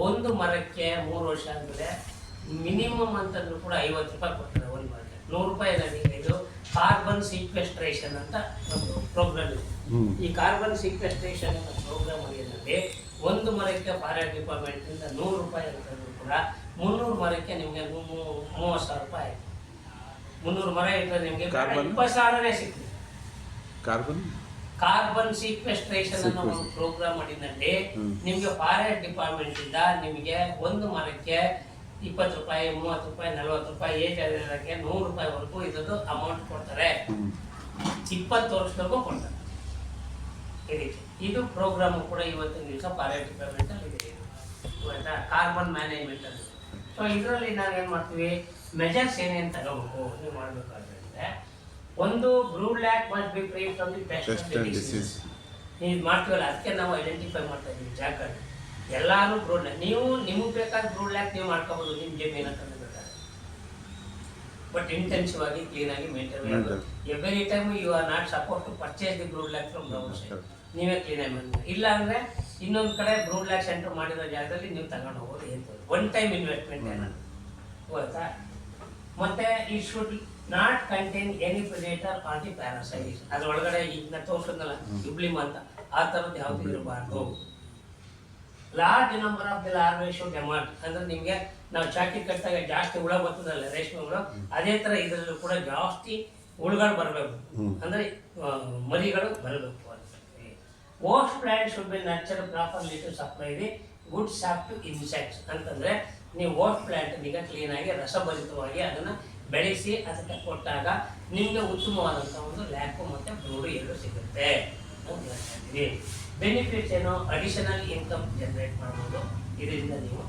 ಒಂದು ಮರಕ್ಕೆ 3 ವರ್ಷ ಆದಮೇಲೆ ಮಿನಿಮಮ್ ಅಂತಂದ್ರೂ ಕೂಡ 50 ರೂಪಾಯಿ ಕೊಡ್ತಾರೆ ಒಂದು ಮರಕ್ಕೆ. 100 ರೂಪಾಯಿ ಇಲ್ಲ. ನಿಮಗೆ ಇದು ಕಾರ್ಬನ್ ಸೀಕ್ವೆಸ್ಟ್ರೇಷನ್ ಅಂತ ಒಂದು ಪ್ರೋಗ್ರಾಮ್ ಇದೆ. ಈ ಕಾರ್ಬನ್ ಸೀಕ್ವೆಸ್ಟ್ರೇಷನ್ ಅನ್ನೋ ಪ್ರೋಗ್ರಾಮ್ ಏನಲ್ಲಿ ಒಂದು ಮರಕ್ಕೆ ಫಾರೆಸ್ಟ್ ಡಿಪಾರ್ಟ್ಮೆಂಟಿಂದ 100 ರೂಪಾಯಿ ಅಂತಂದ್ರು ಕೂಡ 300 ಮರಕ್ಕೆ ನಿಮಗೆ 30,000 ರೂಪಾಯಿ ಆಯ್ತು. 300 ಮರ ಇಟ್ಟರೆ ನಿಮಗೆ Carbon? 20,000ನೇ ಸಿಗ್ತದೆ. ಕಾರ್ಬನ್ ಸೀಕ್ವೆಸ್ಟ್ರೇಷನ್ ಅನ್ನೋ ಒಂದು ಪ್ರೋಗ್ರಾಮ್ ಮಾಡಿದಲ್ಲಿ ನಿಮಗೆ ಫಾರೆಸ್ಟ್ ಡಿಪಾರ್ಟ್ಮೆಂಟ್ ಇಂದ ನಿಮಗೆ ಒಂದು ಮರಕ್ಕೆ 20 ರೂಪಾಯಿ, 30 ರೂಪಾಯಿ, 40 ರೂಪಾಯಿ, ಏಜ್ ಆಗಿರೋದಕ್ಕೆ 100 ರೂಪಾಯಿವರೆಗೂ ಇದ್ರದ್ದು ಅಮೌಂಟ್ ಕೊಡ್ತಾರೆ. 20 ವರ್ಷದವರೆಗೂ ಕೊಡ್ತಾರೆ. ಈ ರೀತಿ ಇದು ಪ್ರೋಗ್ರಾಮ್ ಕೂಡ ಇವತ್ತಿನ ದಿವಸ ಫಾರೆಸ್ಟ್ ಡಿಪಾರ್ಟ್ಮೆಂಟ್ ಅಲ್ಲಿ ಇದೆ. ಆಯ್ತಾ? ಕಾರ್ಬನ್ ಮ್ಯಾನೇಜ್ಮೆಂಟ್ ಅಲ್ಲಿ. ಸೊ ಇದರಲ್ಲಿ ನಾವೇನ್ ಮಾಡ್ತೀವಿ, ಮೆಜರ್ಸ್ ಏನೇನು ತಗೋಬೇಕು ನೀವು ಮಾಡಬೇಕಾದ್ರೆ, ಒಂದು brood lac must be free from the pest and disease. ನೀವು ಮಾಡ್ತೀವಲ್ಲ, ಅದಕ್ಕೆ ನಾವು ಐಡೆಂಟಿಫೈ ಮಾಡ್ತಾ ಇದ್ದೀವಿ ಜಾಗಗಳು. ಎಲ್ಲಾರು ಬ್ರೂಡ್ ಲ್ಯಾಕ್, ನೀವು ನಿಮಗೆ ಬೇಕಾದ ಬ್ರೂಡ್ ಲ್ಯಾಕ್ ನೀವು ಮಾಡ್ಕೋಬಹುದು ನಿಮ್ಮ ಜಮೀನ ಬೇಕಾದ್ರೆ, ಬಟ್ ಇಂಟೆನ್ಸಿವ್ ಆಗಿ ಕ್ಲೀನ್ ಆಗಿ ಮೇಂಟೈನ್ ಮಾಡಬೇಕು. Every time you are not support to purchase the brood lac from out side clean ಆಗಿ ಮಾಡಿ. ಇಲ್ಲ ಅಂದ್ರೆ ಇನ್ನೊಂದು ಕಡೆ ಬ್ರೂಡ್ ಲ್ಯಾಕ್ ಸೆಂಟರ್ ಮಾಡಿರೋ ಜಾಗದಲ್ಲಿ ನೀವು ತಗೊಂಡು ಹೋಗೋದು ಏನು ಒನ್ ಟೈಮ್ ಇನ್ವೆಸ್ಟ್ಮೆಂಟ್ ಏನಾದ್ರು ಗೊತ್ತಾ. ಮತ್ತೆ ಈ should not contain any predator or the parasite. ಅದ್ರೊಳಗಡೆ ಈಗ ತೋರ್ಸೋದಲ್ಲ ಇಬ್ಲಿಮ್ ಅಂತ, ಆ ಥರದ್ದು ಯಾವ್ದು ಇರಬಾರ್ದು. Large number of the larvae should emerge. ಅಂದ್ರೆ ನಿಮಗೆ ನಾವು ಚಾಕಿ ಕಟ್ಟಾಗ ಜಾಸ್ತಿ ಹುಳ ಬರ್ತದಲ್ಲ ರೇಷ್ಮೆ ಹುಳ, ಅದೇ ತರ ಇದರಲ್ಲೂ ಕೂಡ ಜಾಸ್ತಿ ಹುಳುಗಳು ಬರಬೇಕು, ಅಂದ್ರೆ ಮರಿಗಳು ಬರಬೇಕು. Host plant should be nurtured properly to supply the good soft to insects. ಅಂತಂದ್ರೆ ನೀವು ಓಸ್ಟ್ ಪ್ಲಾಂಟ್ ಈಗ ಕ್ಲೀನ್ ಆಗಿ ರಸಭರಿತವಾಗಿ ಅದನ್ನ ಬೆಳೆಸಿ ಅದಕ್ಕೆ ಕೊಟ್ಟಾಗ ನಿಮ್ಗೆ ಉತ್ತಮವಾದಂಥ ಒಂದು ಲ್ಯಾಕು ಮತ್ತೆ ಬ್ರೂಡು ಎರಡು ಸಿಗುತ್ತೆ ಅಂತ ಹೇಳ್ತಿದ್ದೀವಿ. ಬೆನಿಫಿಟ್ಸ್ ಏನು, ಅಡಿಷನಲ್ ಇನ್ಕಮ್ ಜನರೇಟ್ ಮಾಡ್ಬೋದು ಇದರಿಂದ ನೀವು,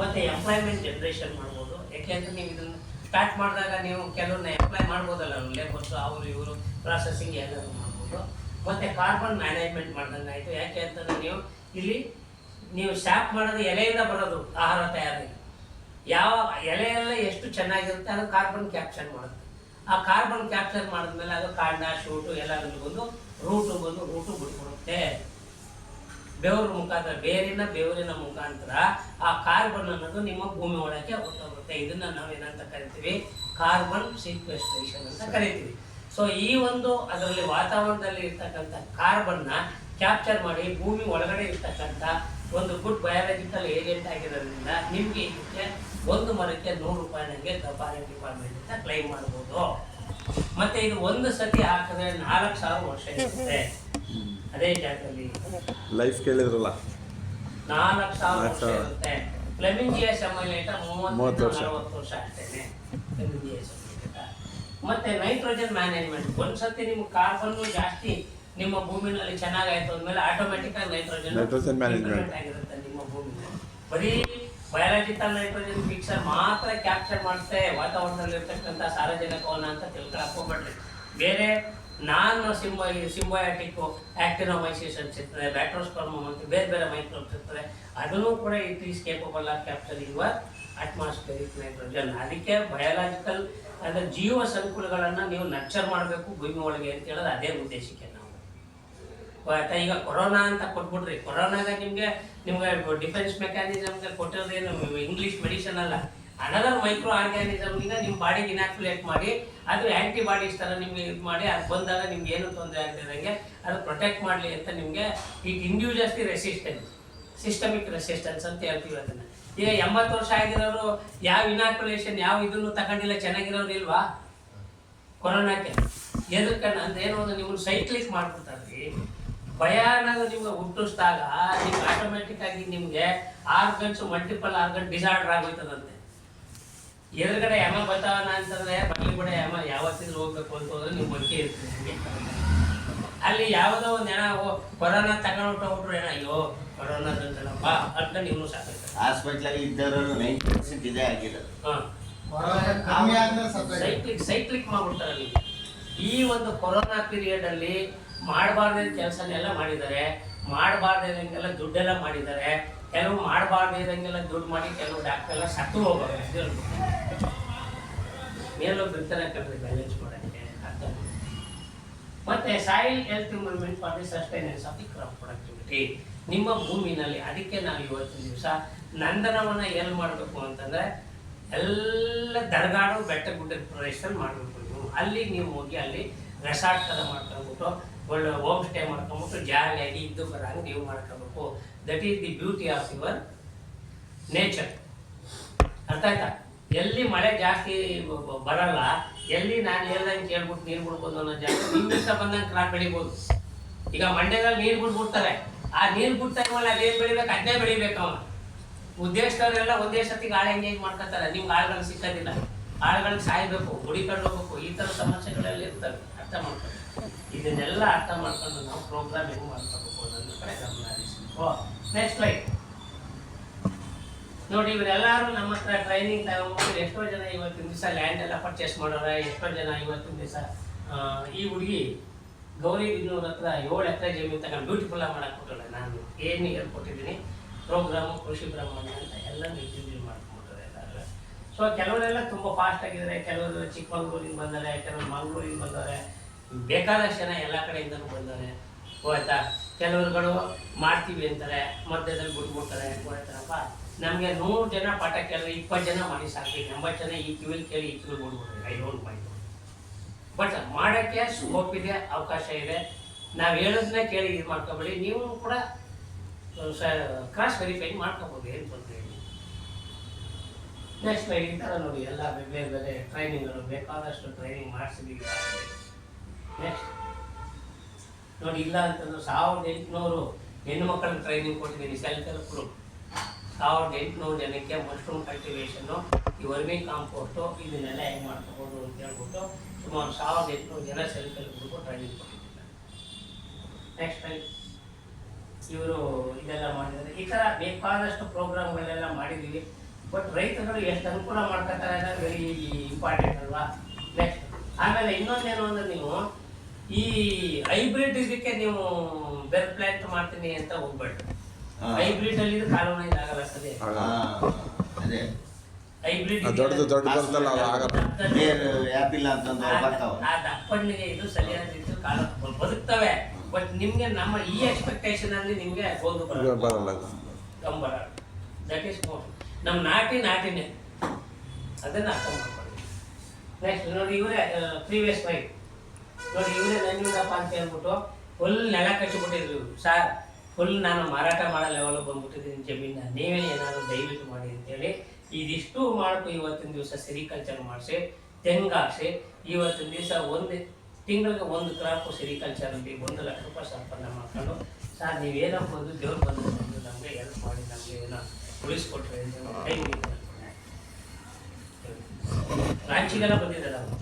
ಮತ್ತೆ ಎಂಪ್ಲಾಯ್ಮೆಂಟ್ ಜನರೇಷನ್ ಮಾಡ್ಬೋದು. ಯಾಕೆಂದ್ರೆ ನೀವು ಇದನ್ನು ಸ್ಟಾರ್ಟ್ ಮಾಡಿದಾಗ ನೀವು ಕೆಲವ್ರನ್ನ ಎಂಪ್ಲಾಯ್ ಮಾಡ್ಬೋದಲ್ಲ, ಲೇಬರ್ಸು ಅವರು ಇವರು ಪ್ರಾಸೆಸಿಂಗ್ ಎಲ್ಲರೂ ಮಾಡ್ಬೋದು. ಮತ್ತೆ ಕಾರ್ಬನ್ ಮ್ಯಾನೇಜ್ಮೆಂಟ್ ಮಾಡ್ದಂಗೆ ಆಯಿತು. ಯಾಕೆ ಅಂತಂದ್ರೆ ನೀವು ಇಲ್ಲಿ ನೀವು ಸ್ಯಾಪ್ ಮಾಡೋದು ಎಲೆಯಿಂದ ಬರೋದು ಆಹಾರ ತಯಾರಿ, ಯಾವ ಎಲೆಯೆಲ್ಲ ಎಷ್ಟು ಚೆನ್ನಾಗಿರುತ್ತೆ ಅದು ಕಾರ್ಬನ್ ಕ್ಯಾಪ್ಚರ್ ಮಾಡುತ್ತೆ. ಆ ಕಾರ್ಬನ್ ಕ್ಯಾಪ್ಚರ್ ಮಾಡಿದ್ಮೇಲೆ ಅದು ಕಾಂಡ ಶೂಟು ಎಲ್ಲಾದ್ರಲ್ಲಿ ಬಂದು ರೂಟು ಬಿಟ್ಕೊಡುತ್ತೆ. ಬೆವರು ಮುಖಾಂತರ, ಬೆವರಿನ ಮುಖಾಂತರ ಆ ಕಾರ್ಬನ್ ಅನ್ನೋದು ನಿಮ್ಮ ಭೂಮಿ ಒಳಗೆ ಹೊರಟೋಗುತ್ತೆ. ಇದನ್ನ ನಾವೇನಂತ ಕರಿತೀವಿ, ಕಾರ್ಬನ್ ಸೀಕ್ವೆಸ್ಟ್ರೇಷನ್ ಅಂತ ಕರಿತೀವಿ. ಸೊ ಈ ಒಂದು ಅದರಲ್ಲಿ ವಾತಾವರಣದಲ್ಲಿ ಇರ್ತಕ್ಕಂಥ ಕಾರ್ಬನ್ನ ಕ್ಯಾಪ್ಚರ್ ಮಾಡಿ ಭೂಮಿ ಒಳಗಡೆ ಇರ್ತಕ್ಕಂಥ ಒಂದು ಗುಡ್ ಬಯಾಲಜಿಕಲ್ ಏಜೆಂಟ್ ಆಗಿರೋದ್ರಿಂದ ನಿಮ್ಗೆ ಇದಕ್ಕೆ ಒಂದು ಮರಕ್ಕೆ 100 ರೂಪಾಯಿ ನನಗೆ ಫಾರೆಸ್ಟ್ ಡಿಪಾರ್ಟ್ಮೆಂಟ್ ಅಂತ ಕ್ಲೈಮ್ ಮಾಡ್ಬೋದು. ಮತ್ತೆ ಇದು ಒಂದು ಸತಿ ಹಾಕಿದ್ರೆ 4,000 ವರ್ಷ ಇರುತ್ತೆ ಅದೇ ಜಾಗದಲ್ಲಿ. ಲೈಫ್ ಕೇಳಿದ್ರಲ್ಲ, 4,000 ವರ್ಷ ಇರುತ್ತೆ. ಫ್ಲೆಮಿಂಜಿಯಸ್ ಅಮೈಲೇಟ 30-40 ವರ್ಷ ಅಷ್ಟೇನೆ. ಮತ್ತೆ ನೈಟ್ರೋಜನ್ ಮ್ಯಾನೇಜ್ಮೆಂಟ್, ಒಂದ್ಸತಿ ನಿಮ್ಗೆ ಕಾರ್ಬನ್ ಜಾಸ್ತಿ ನಿಮ್ಮ ಭೂಮಿನಲ್ಲಿ ಚೆನ್ನಾಗಾಯ್ತು ಅಂದ್ಮೇಲೆ ಆಟೋಮೆಟಿಕ್ ಆಗಿ ನೈಟ್ರೋಜನ್ ಮ್ಯಾನೇಜ್ಮೆಂಟ್ ಆಗಿರುತ್ತೆ ನಿಮ್ಮ ಭೂಮಿನಲ್ಲಿ. ಬರೀ ಬಯಾಲಜಿಕಲ್ ನೈಟ್ರೋಜನ್ ಫಿಕ್ಸರ್ ಮಾತ್ರ ಕ್ಯಾಪ್ಚರ್ ಮಾಡುತ್ತೆ ವಾತಾವರಣದಲ್ಲಿ ಇರ್ತಕ್ಕಂಥ ಸಾರಜನಕವನ್ನ ಅಂತ ತಿಳ್ಕೊಳಕ್ ಹೋಗ್ಬೇಡ್ರಿ. ಬೇರೆ ನಾನ್ ಸಿಂಬಯಾಟಿಕ್ ಆಕ್ಟಿನೋಮೈಸಿಸ್ ಇರ್ತದೆ, ಬ್ಯಾಟ್ರೋಸ್ಪರ್ಮಮ್ ಅಂತ ಬೇರೆ ಮೈಕ್ರೋಬ್ಸ್ ಇರ್ತದೆ. ಅದನ್ನು ಕೂಡ it is capable of capturing your atmospheric nitrogen. ಅದಕ್ಕೆ ಬಯಾಲಜಿಕಲ್ ಅಂದ್ರೆ ಜೀವ ಸಂಕುಲಗಳನ್ನು ನೀವು ನರ್ಚರ್ ಮಾಡಬೇಕು ಭೂಮಿ ಒಳಗೆ ಅಂತ ಹೇಳೋದು ಅದೇ ಉದ್ದೇಶಕ್ಕೆ ನಾವು. ಈಗ ಕೊರೋನಾ ಅಂತ ಕೊಟ್ಬಿಟ್ರಿ, ಕೊರೋನಾಗ ನಿಮ್ಗೆ ಡಿಫೆನ್ಸ್ ಮೆಕ್ಯಾನಿಸಮ್ಗೆ ಕೊಟ್ಟಿರೋದೇನು ಇಂಗ್ಲಿಷ್ ಮೆಡಿಸಿನ್ ಅಲ್ಲ, ಅನದರ್ ಮೈಕ್ರೋ ಆರ್ಗ್ಯಾನಿಸಮ್ನಿಂದ ನಿಮ್ಮ ಬಾಡಿಗೆ ಇನಾಕ್ಯುಲೇಟ್ ಮಾಡಿ ಅದು ಆ್ಯಂಟಿಬಾಡೀಸ್ ಥರ ನಿಮ್ಗೆ ಇದು ಮಾಡಿ ಅದು ಬಂದಾಗ ನಿಮ್ಗೆ ಏನು ತೊಂದರೆ ಆಗದಿರಂಗೆ ಅದು ಪ್ರೊಟೆಕ್ಟ್ ಮಾಡಲಿ ಅಂತ ನಿಮಗೆ ಈಗ induces the resistance, systemic resistance ಅಂತ ಹೇಳ್ತೀವಿ ಅದನ್ನು. ಈಗ 80 ವರ್ಷ ಆಗಿರೋರು ಯಾವ ಇನಾಕ್ಯುಲೇಷನ್ ಯಾವ ಇದನ್ನು ತಗೊಂಡಿಲ್ಲ, ಚೆನ್ನಾಗಿರೋರು ಇಲ್ವಾ ಕೊರೋನಾಕ್ಕೆ? ಎದಕ್ಕಣ್ಣ ಅಂದೇನು ಒಂದು ನಿಮ್ಮನ್ನು ಸೈಕ್ಲಿಕ್ ಮಾಡ್ಬಿಡ್ತಾರ್ರಿ. ಭಯ ಅನ್ನೋದು ನಿಮ್ಗೆ ಹುಟ್ಟಿಸಿದಾಗ ನಿಮ್ಗೆ ಆಟೋಮೆಟಿಕ್ ಆಗಿ ನಿಮಗೆ ಆರ್ಗನ್ಸ್ ಮಲ್ಟಿಪಲ್ ಆರ್ಗನ್ ಡಿಸಾರ್ಡರ್ ಆಗೋಯ್ತದಂತೆ. ಎದುರುಗಡೆ ಯಮ ಬರ್ತಾವನ ಅಂತಂದ್ರೆ ಬಗ್ಲಿ ಕೂಡ ಯಮ ಯಾವತ್ತಿದ್ರು ಹೋಗ್ಬೇಕು ಅಂತ ಹೋದ್ರೆ ನೀವು ಬಗ್ಗೆ ಇರ್ತೀರಿ. ಅಲ್ಲಿ ಯಾವುದೋ ಒಂದು ಜನ ಕೊರೋನಾ ತಗೊಂಡ್ಬಿಟ್ರು ಏನೋ ಅಯ್ಯೋ ಕೊರೋನಾದಂತಲ್ಲಪ್ಪ ಅಂತ ನೀವು ಸಾಕು ಹಾಸ್ಪಿಟ್ಲಲ್ಲಿ ಇದ್ದವರು 90% ಇದೇ ಆಗಿರೋದು. ಸೈಕ್ಲಿಕ್ ಮಾಡ್ಬಿಡ್ತಾರೆ ನೀವು. ಈ ಒಂದು ಕೊರೋನಾ ಪೀರಿಯಡ್ ಅಲ್ಲಿ ಮಾಡಬಾರ್ದ ಕೆಲಸನೆಲ್ಲ ಮಾಡಿದ್ದಾರೆ, ಮಾಡಬಾರ್ದಂಗೆಲ್ಲ ದುಡ್ಡೆಲ್ಲ ಮಾಡಿದ್ದಾರೆ. ಕೆಲವು ಮಾಡಬಾರ್ದಂಗೆಲ್ಲ ದುಡ್ಡು ಮಾಡಿ ಕೆಲವು ಡಾಕ್ಟರ್ ಎಲ್ಲ ಸತ್ತು ಹೋಗೋದು ಮೇಲೋಗಿರ್ತಾರೆ ಕಲ್ರಿ ಬ್ಯಾಲೆನ್ಸ್ ಮಾಡೋಕ್ಕೆ ಅರ್ಥ. ಮತ್ತೆ soil health improvement for the sustenance of the crop productivity ನಿಮ್ಮ ಭೂಮಿನಲ್ಲಿ. ಅದಕ್ಕೆ ನಾವು ಇವತ್ತಿನ ದಿವಸ ನಂದನವನ್ನ ಎಲ್ಲಿ ಮಾಡಬೇಕು ಅಂತಂದ್ರೆ ಎಲ್ಲ ದರ್ಗಾಡು ಬೆಟ್ಟ ಗುಡ್ಡ ಪ್ರದೇಶದಲ್ಲಿ ಮಾಡಬೇಕು. ನೀವು ಅಲ್ಲಿ ನೀವು ಹೋಗಿ ಅಲ್ಲಿ ರೆಸಾರ್ಟ್ ಥರ ಮಾಡ್ಕೊಂಡ್ಬಿಟ್ಟು ಒಳ್ಳೆ ಹೋಮ್ ಸ್ಟೇ ಮಾಡ್ಕೊಂಡ್ಬಿಟ್ಟು ಜಾಲಿಯಾಗಿ ಇದ್ದು ಬರಂಗೆ ನೀವು ಮಾಡ್ಕೋಬೇಕು. That is the beauty of your nature. ಅರ್ಥ ಆಯ್ತಾ? ಎಲ್ಲಿ ಮಳೆ ಜಾಸ್ತಿ ಬರಲ್ಲ, ಎಲ್ಲಿ ನಾನು ಹೇಳ್ದಂಗೆ ಕೇಳ್ಬಿಟ್ಟು ನೀರು ಬಿಡ್ಬೋದು ಅನ್ನೋ ಜಾಗ ನಿಮ್ಮ ಇಷ್ಟ ಬಂದಂಗೆ ಕ್ರಾಪ್ ಬೆಳಿಬೋದು. ಈಗ ಮಂಡ್ಯದಲ್ಲಿ ನೀರು ಬಿಟ್ಬಿಡ್ತಾರೆ, ಆ ನೀರು ಬಿಟ್ಟ ಟೈಮಲ್ಲಿ ಅದೇನು ಬೆಳಿಬೇಕು ಅದನ್ನೇ ಬೆಳಿಬೇಕು. ಅವನು ಉದ್ದೇಶದವರೆಲ್ಲ ಒಂದೇ ಸತಿಗೆ ಆಳು ಎಂಗೇಜ್ ಮಾಡ್ಕೊತಾರೆ, ನಿಮ್ಗೆ ಆಳುಗಳು ಸಿಕ್ಕೋದಿಲ್ಲ, ಆಳುಗಳಿಗೆ ಸಾಯ್ಬೇಕು, ಹುಡಿಕೊಂಡು ಹೋಗ್ಬೇಕು, ಈ ಥರ ಸಮಸ್ಯೆಗಳೆಲ್ಲ ಇರ್ತವೆ. ಅರ್ಥ ಮಾಡ್ಕೊಂಡು ಇದನ್ನೆಲ್ಲ ಅರ್ಥ ಮಾಡ್ಕೊಂಡು ನಾವು ಪ್ರೋಗ್ರಾಮ್ ಹೆಂಗೆ ಮಾಡ್ಕೋಬೇಕು ಅನ್ನೋದ್ರ ಕಡೆ ಗಮನ ಹರಿಸಬೇಕು. ನೆಕ್ಸ್ಟ್ ಲೈಟ್ ನೋಡಿ, ಇವರೆಲ್ಲರೂ ನಮ್ಮ ಹತ್ರ ಟ್ರೈನಿಂಗ್ ತಗೊಂಡು ಎಷ್ಟೋ ಜನ ಇವತ್ತಿನ ದಿವಸ ಲ್ಯಾಂಡ್ ಎಲ್ಲ ಪರ್ಚೇಸ್ ಮಾಡೋರೆ. ಎಷ್ಟೋ ಜನ ಇವತ್ತಿನ ದಿವಸ ಈ ಹುಡುಗಿ ಗೌರಿಬಿದನೂರ ಹತ್ರ 7 ಎಕರೆ ಜಮೀನು ತಗೊಂಡು ಬ್ಯೂಟಿಫುಲ್ ಆಗಿ ಮಾಡಕ್ಕೆ ಕೊಟ್ಟಳೆ. ನಾನು ಏನು ಹೇಳ್ಕೊಟ್ಟಿದ್ದೀನಿ ಪ್ರೋಗ್ರಾಮು ಕೃಷಿ ಬ್ರಹ್ಮಾಂಡ ಅಂತ ಎಲ್ಲ ಇಂಜಿನಿಯರ್ ಮಾಡ್ಕೊಂಡ್ಬಿಟ್ರೆ ಎಲ್ಲರೂ. ಸೊ ಕೆಲವರೆಲ್ಲ ತುಂಬ ಫಾಸ್ಟ್ ಆಗಿದ್ದಾರೆ, ಕೆಲವರು ಚಿಕ್ಕಮಂಗ್ಳೂರಿಂದ ಬಂದರೆ, ಕೆಲವರು ಮಂಗಳೂರಿಂದ ಬಂದವರೆ, ಬೇಕಾದಷ್ಟು ಜನ ಎಲ್ಲ ಕಡೆಯಿಂದಲೂ ಬಂದವರೆ. ಹೋಯ್ತಾ? ಕೆಲವರುಗಳು ಮಾಡ್ತೀವಿ ಅಂತಾರೆ, ಮಧ್ಯದಲ್ಲಿ ಬಿಟ್ಬಿಡ್ತಾರೆ. ಹೋಯ್ತಾರಪ್ಪ, ನಮಗೆ 100 ಜನ ಪಾಠ ಕೇಳಿದ್ರೆ 20 ಜನ ಮಾಡಿ ಸಾಕಿ, 80 ಜನ ಈ ಕಿವಿಲಿ ಕೇಳಿ ಈ ಕಿವಿಲಿ ಬಿಡ್ಬಿಡ್ರಿ. I don't mind. ಬಟ್ ಮಾಡೋಕ್ಕೆ ಸ್ಕೋಪ್ ಇದೆ, ಅವಕಾಶ ಇದೆ. ನಾವು ಹೇಳೋದನ್ನ ಕೇಳಿ ಇದು ಮಾಡ್ಕೊಬೇಡಿ. ನೀವು ಕೂಡ ಕ್ರಾಸ್ ವೆರಿಫೈ ಮಾಡ್ಕೋಬೋದು, ಏನು ತೊಂದರೆ ಇಲ್ಲ. ನೆಕ್ಸ್ಟ್ ಈ ಥರ ನೋಡಿ ಎಲ್ಲ ಬೇರೆ ಬೇರೆ ಟ್ರೈನಿಂಗ್ಗಳು ಬೇಕಾದಷ್ಟು ಟ್ರೈನಿಂಗ್ ಮಾಡಿಸಿದ್ದೀವಿ. ನೆಕ್ಸ್ಟ್ ನೋಡಿ, ಇಲ್ಲ ಅಂತಂದ್ರೆ 1800 ಹೆಣ್ಣು ಮಕ್ಕಳಿಗೆ ಟ್ರೈನಿಂಗ್ ಕೊಟ್ಟಿದ್ದೀನಿ. ಸೆಲ್ಫ್ ಹೆಲ್ಪ್ ಗ್ರೂಪ್ 1800 ಜನಕ್ಕೆ ಮಶ್ರೂಮ್ ಕಲ್ಟಿವೇಷನ್ನು, ಈ ವರ್ಮಿ ಕಾಂಪೋಸ್ಟು ಇದನ್ನೆಲ್ಲ ಹೆಂಗೆ ಮಾಡ್ಕೋಬೋದು ಅಂತ ಹೇಳ್ಬಿಟ್ಟು ಸುಮಾರು 1800 ಜನ ಸೆಲ್ಫ್ ಹೆಲ್ಪ್ ಗ್ರೂಪು ಟ್ರೈನಿಂಗ್ ಕೊಟ್ಟಿದ್ದಾರೆ. ನೆಕ್ಸ್ಟ್ ಟೈಮ್ ಇವರು ಇದೆಲ್ಲ ಮಾಡಿದ್ದಾರೆ. ಈ ಥರ ಬೇಕಾದಷ್ಟು ಪ್ರೋಗ್ರಾಮ್ಗಳೆಲ್ಲ ಮಾಡಿದ್ದೀವಿ. ಬಟ್ ರೈತರು ಎಷ್ಟು ಅನುಕೂಲ ಮಾಡ್ಕೊತಾರೆ ಅಂದರೆ ವೆರಿ ಇಂಪಾರ್ಟೆಂಟ್ ಅಲ್ವಾ. ನೆಕ್ಸ್ಟ್ ಆಮೇಲೆ ಇನ್ನೊಂದೇನು ಅಂದರೆ, ನೀವು ಈ ಹೈಬ್ರಿಡ್ ಇದಕ್ಕೆ ನೀವು ಬೆರ್ ಪ್ಲಾಂಟ್ ಮಾಡ್ತೀನಿ ಅಂತ ಹೋಗ್ಬೇಡ್ರಿ. ಹೈಬ್ರಿಡ್ ಅಲ್ಲಿ ಕಾನೂನು ಇದಾಗಲ್ಲ ಸರಿ. ಅದೇ ಹೈಬ್ರಿಡ್ ದೊಡ್ಡ ಬರ್ತಲ್ಲ ಆ್ಯಪಿಲ್ಲ ಅಂತಂದು ಬರ್ತಾವ. ಆ ದಪ್ಪಣ್ಣಿಗೆ ಇದು ಸರಿಯಾದ ರೀತಿ ಕಾಲ ಬದುಕ್ತವೆ. ಬಟ್ ನಿಮ್ಗೆ ನಮ್ಮ ಈ ಎಕ್ಸ್ಪೆಕ್ಟೇಷನ್ ಅಲ್ಲಿ ನಿಮ್ಗೆ ಗೋಧು ಬರಲ್ಲ. ದಟ್ ಈಸ್ ಮೋಸ್ಟ್ ನಮ್ಮ ನಾಟಿನೇ ಅದನ್ನ ಅರ್ಥ ಮಾಡ್ಕೊಳ್ಳಿ. ನೆಕ್ಸ್ಟ್ ನೋಡಿ, ಇವರೇ ಪ್ರೀವಿಯಸ್ ಲೈಫ್ ನೋಡಿ, ಇವರೇ ನಂಜುಂಡಪ್ಪ ಅಂತ ಹೇಳ್ಬಿಟ್ಟು ಫುಲ್ ನೆಲ ಕಟ್ಟಿಬಿಟ್ಟಿದ್ರು. ಸರ್ ಫುಲ್ ನಾನು ಮಾರಾಟ ಮಾಡೋ ಲೆವೆಲ್ ಬಂದ್ಬಿಟ್ಟಿದ್ದೀನಿ ಜಮೀನ, ನೀವೇ ಏನಾದ್ರು ದಯವಿಟ್ಟು ಮಾಡಿ ಅಂತೇಳಿ ಇದಿಷ್ಟು ಮಾಡ್ಕೊ ಇವತ್ತಿನ ದಿವಸ ಸೆರಿಕಲ್ಚರ್ ಮಾಡಿಸಿ ತೆಂಗಾಸಿ ಇವತ್ತಿನ ದಿವಸ 1 ತಿಂಗಳಿಗೆ 1 ಕ್ರಾಪ್ ಸೆರಿಕಲ್ಚರಲ್ಲಿ 1 ಲಕ್ಷ ರೂಪಾಯಿ ಸಂಪಾದನೆ ಮಾಡ್ಕೊಂಡು, ಸರ್ ನೀವೇನೋ ಬಂದು ದೇವ್ರು ಬಂದು ನಮಗೆ ಹೆಲ್ಪ್ ಮಾಡಿ ನಮಗೆ ಏನೋ ಉಳಿಸ್ಕೊಟ್ರೆ ಕೈ ಮುಗಿತಾರೆ. ರಾಂಚಿಗೆಲ್ಲ ಬಂದಿದ್ದಾರೆ ಅವರು.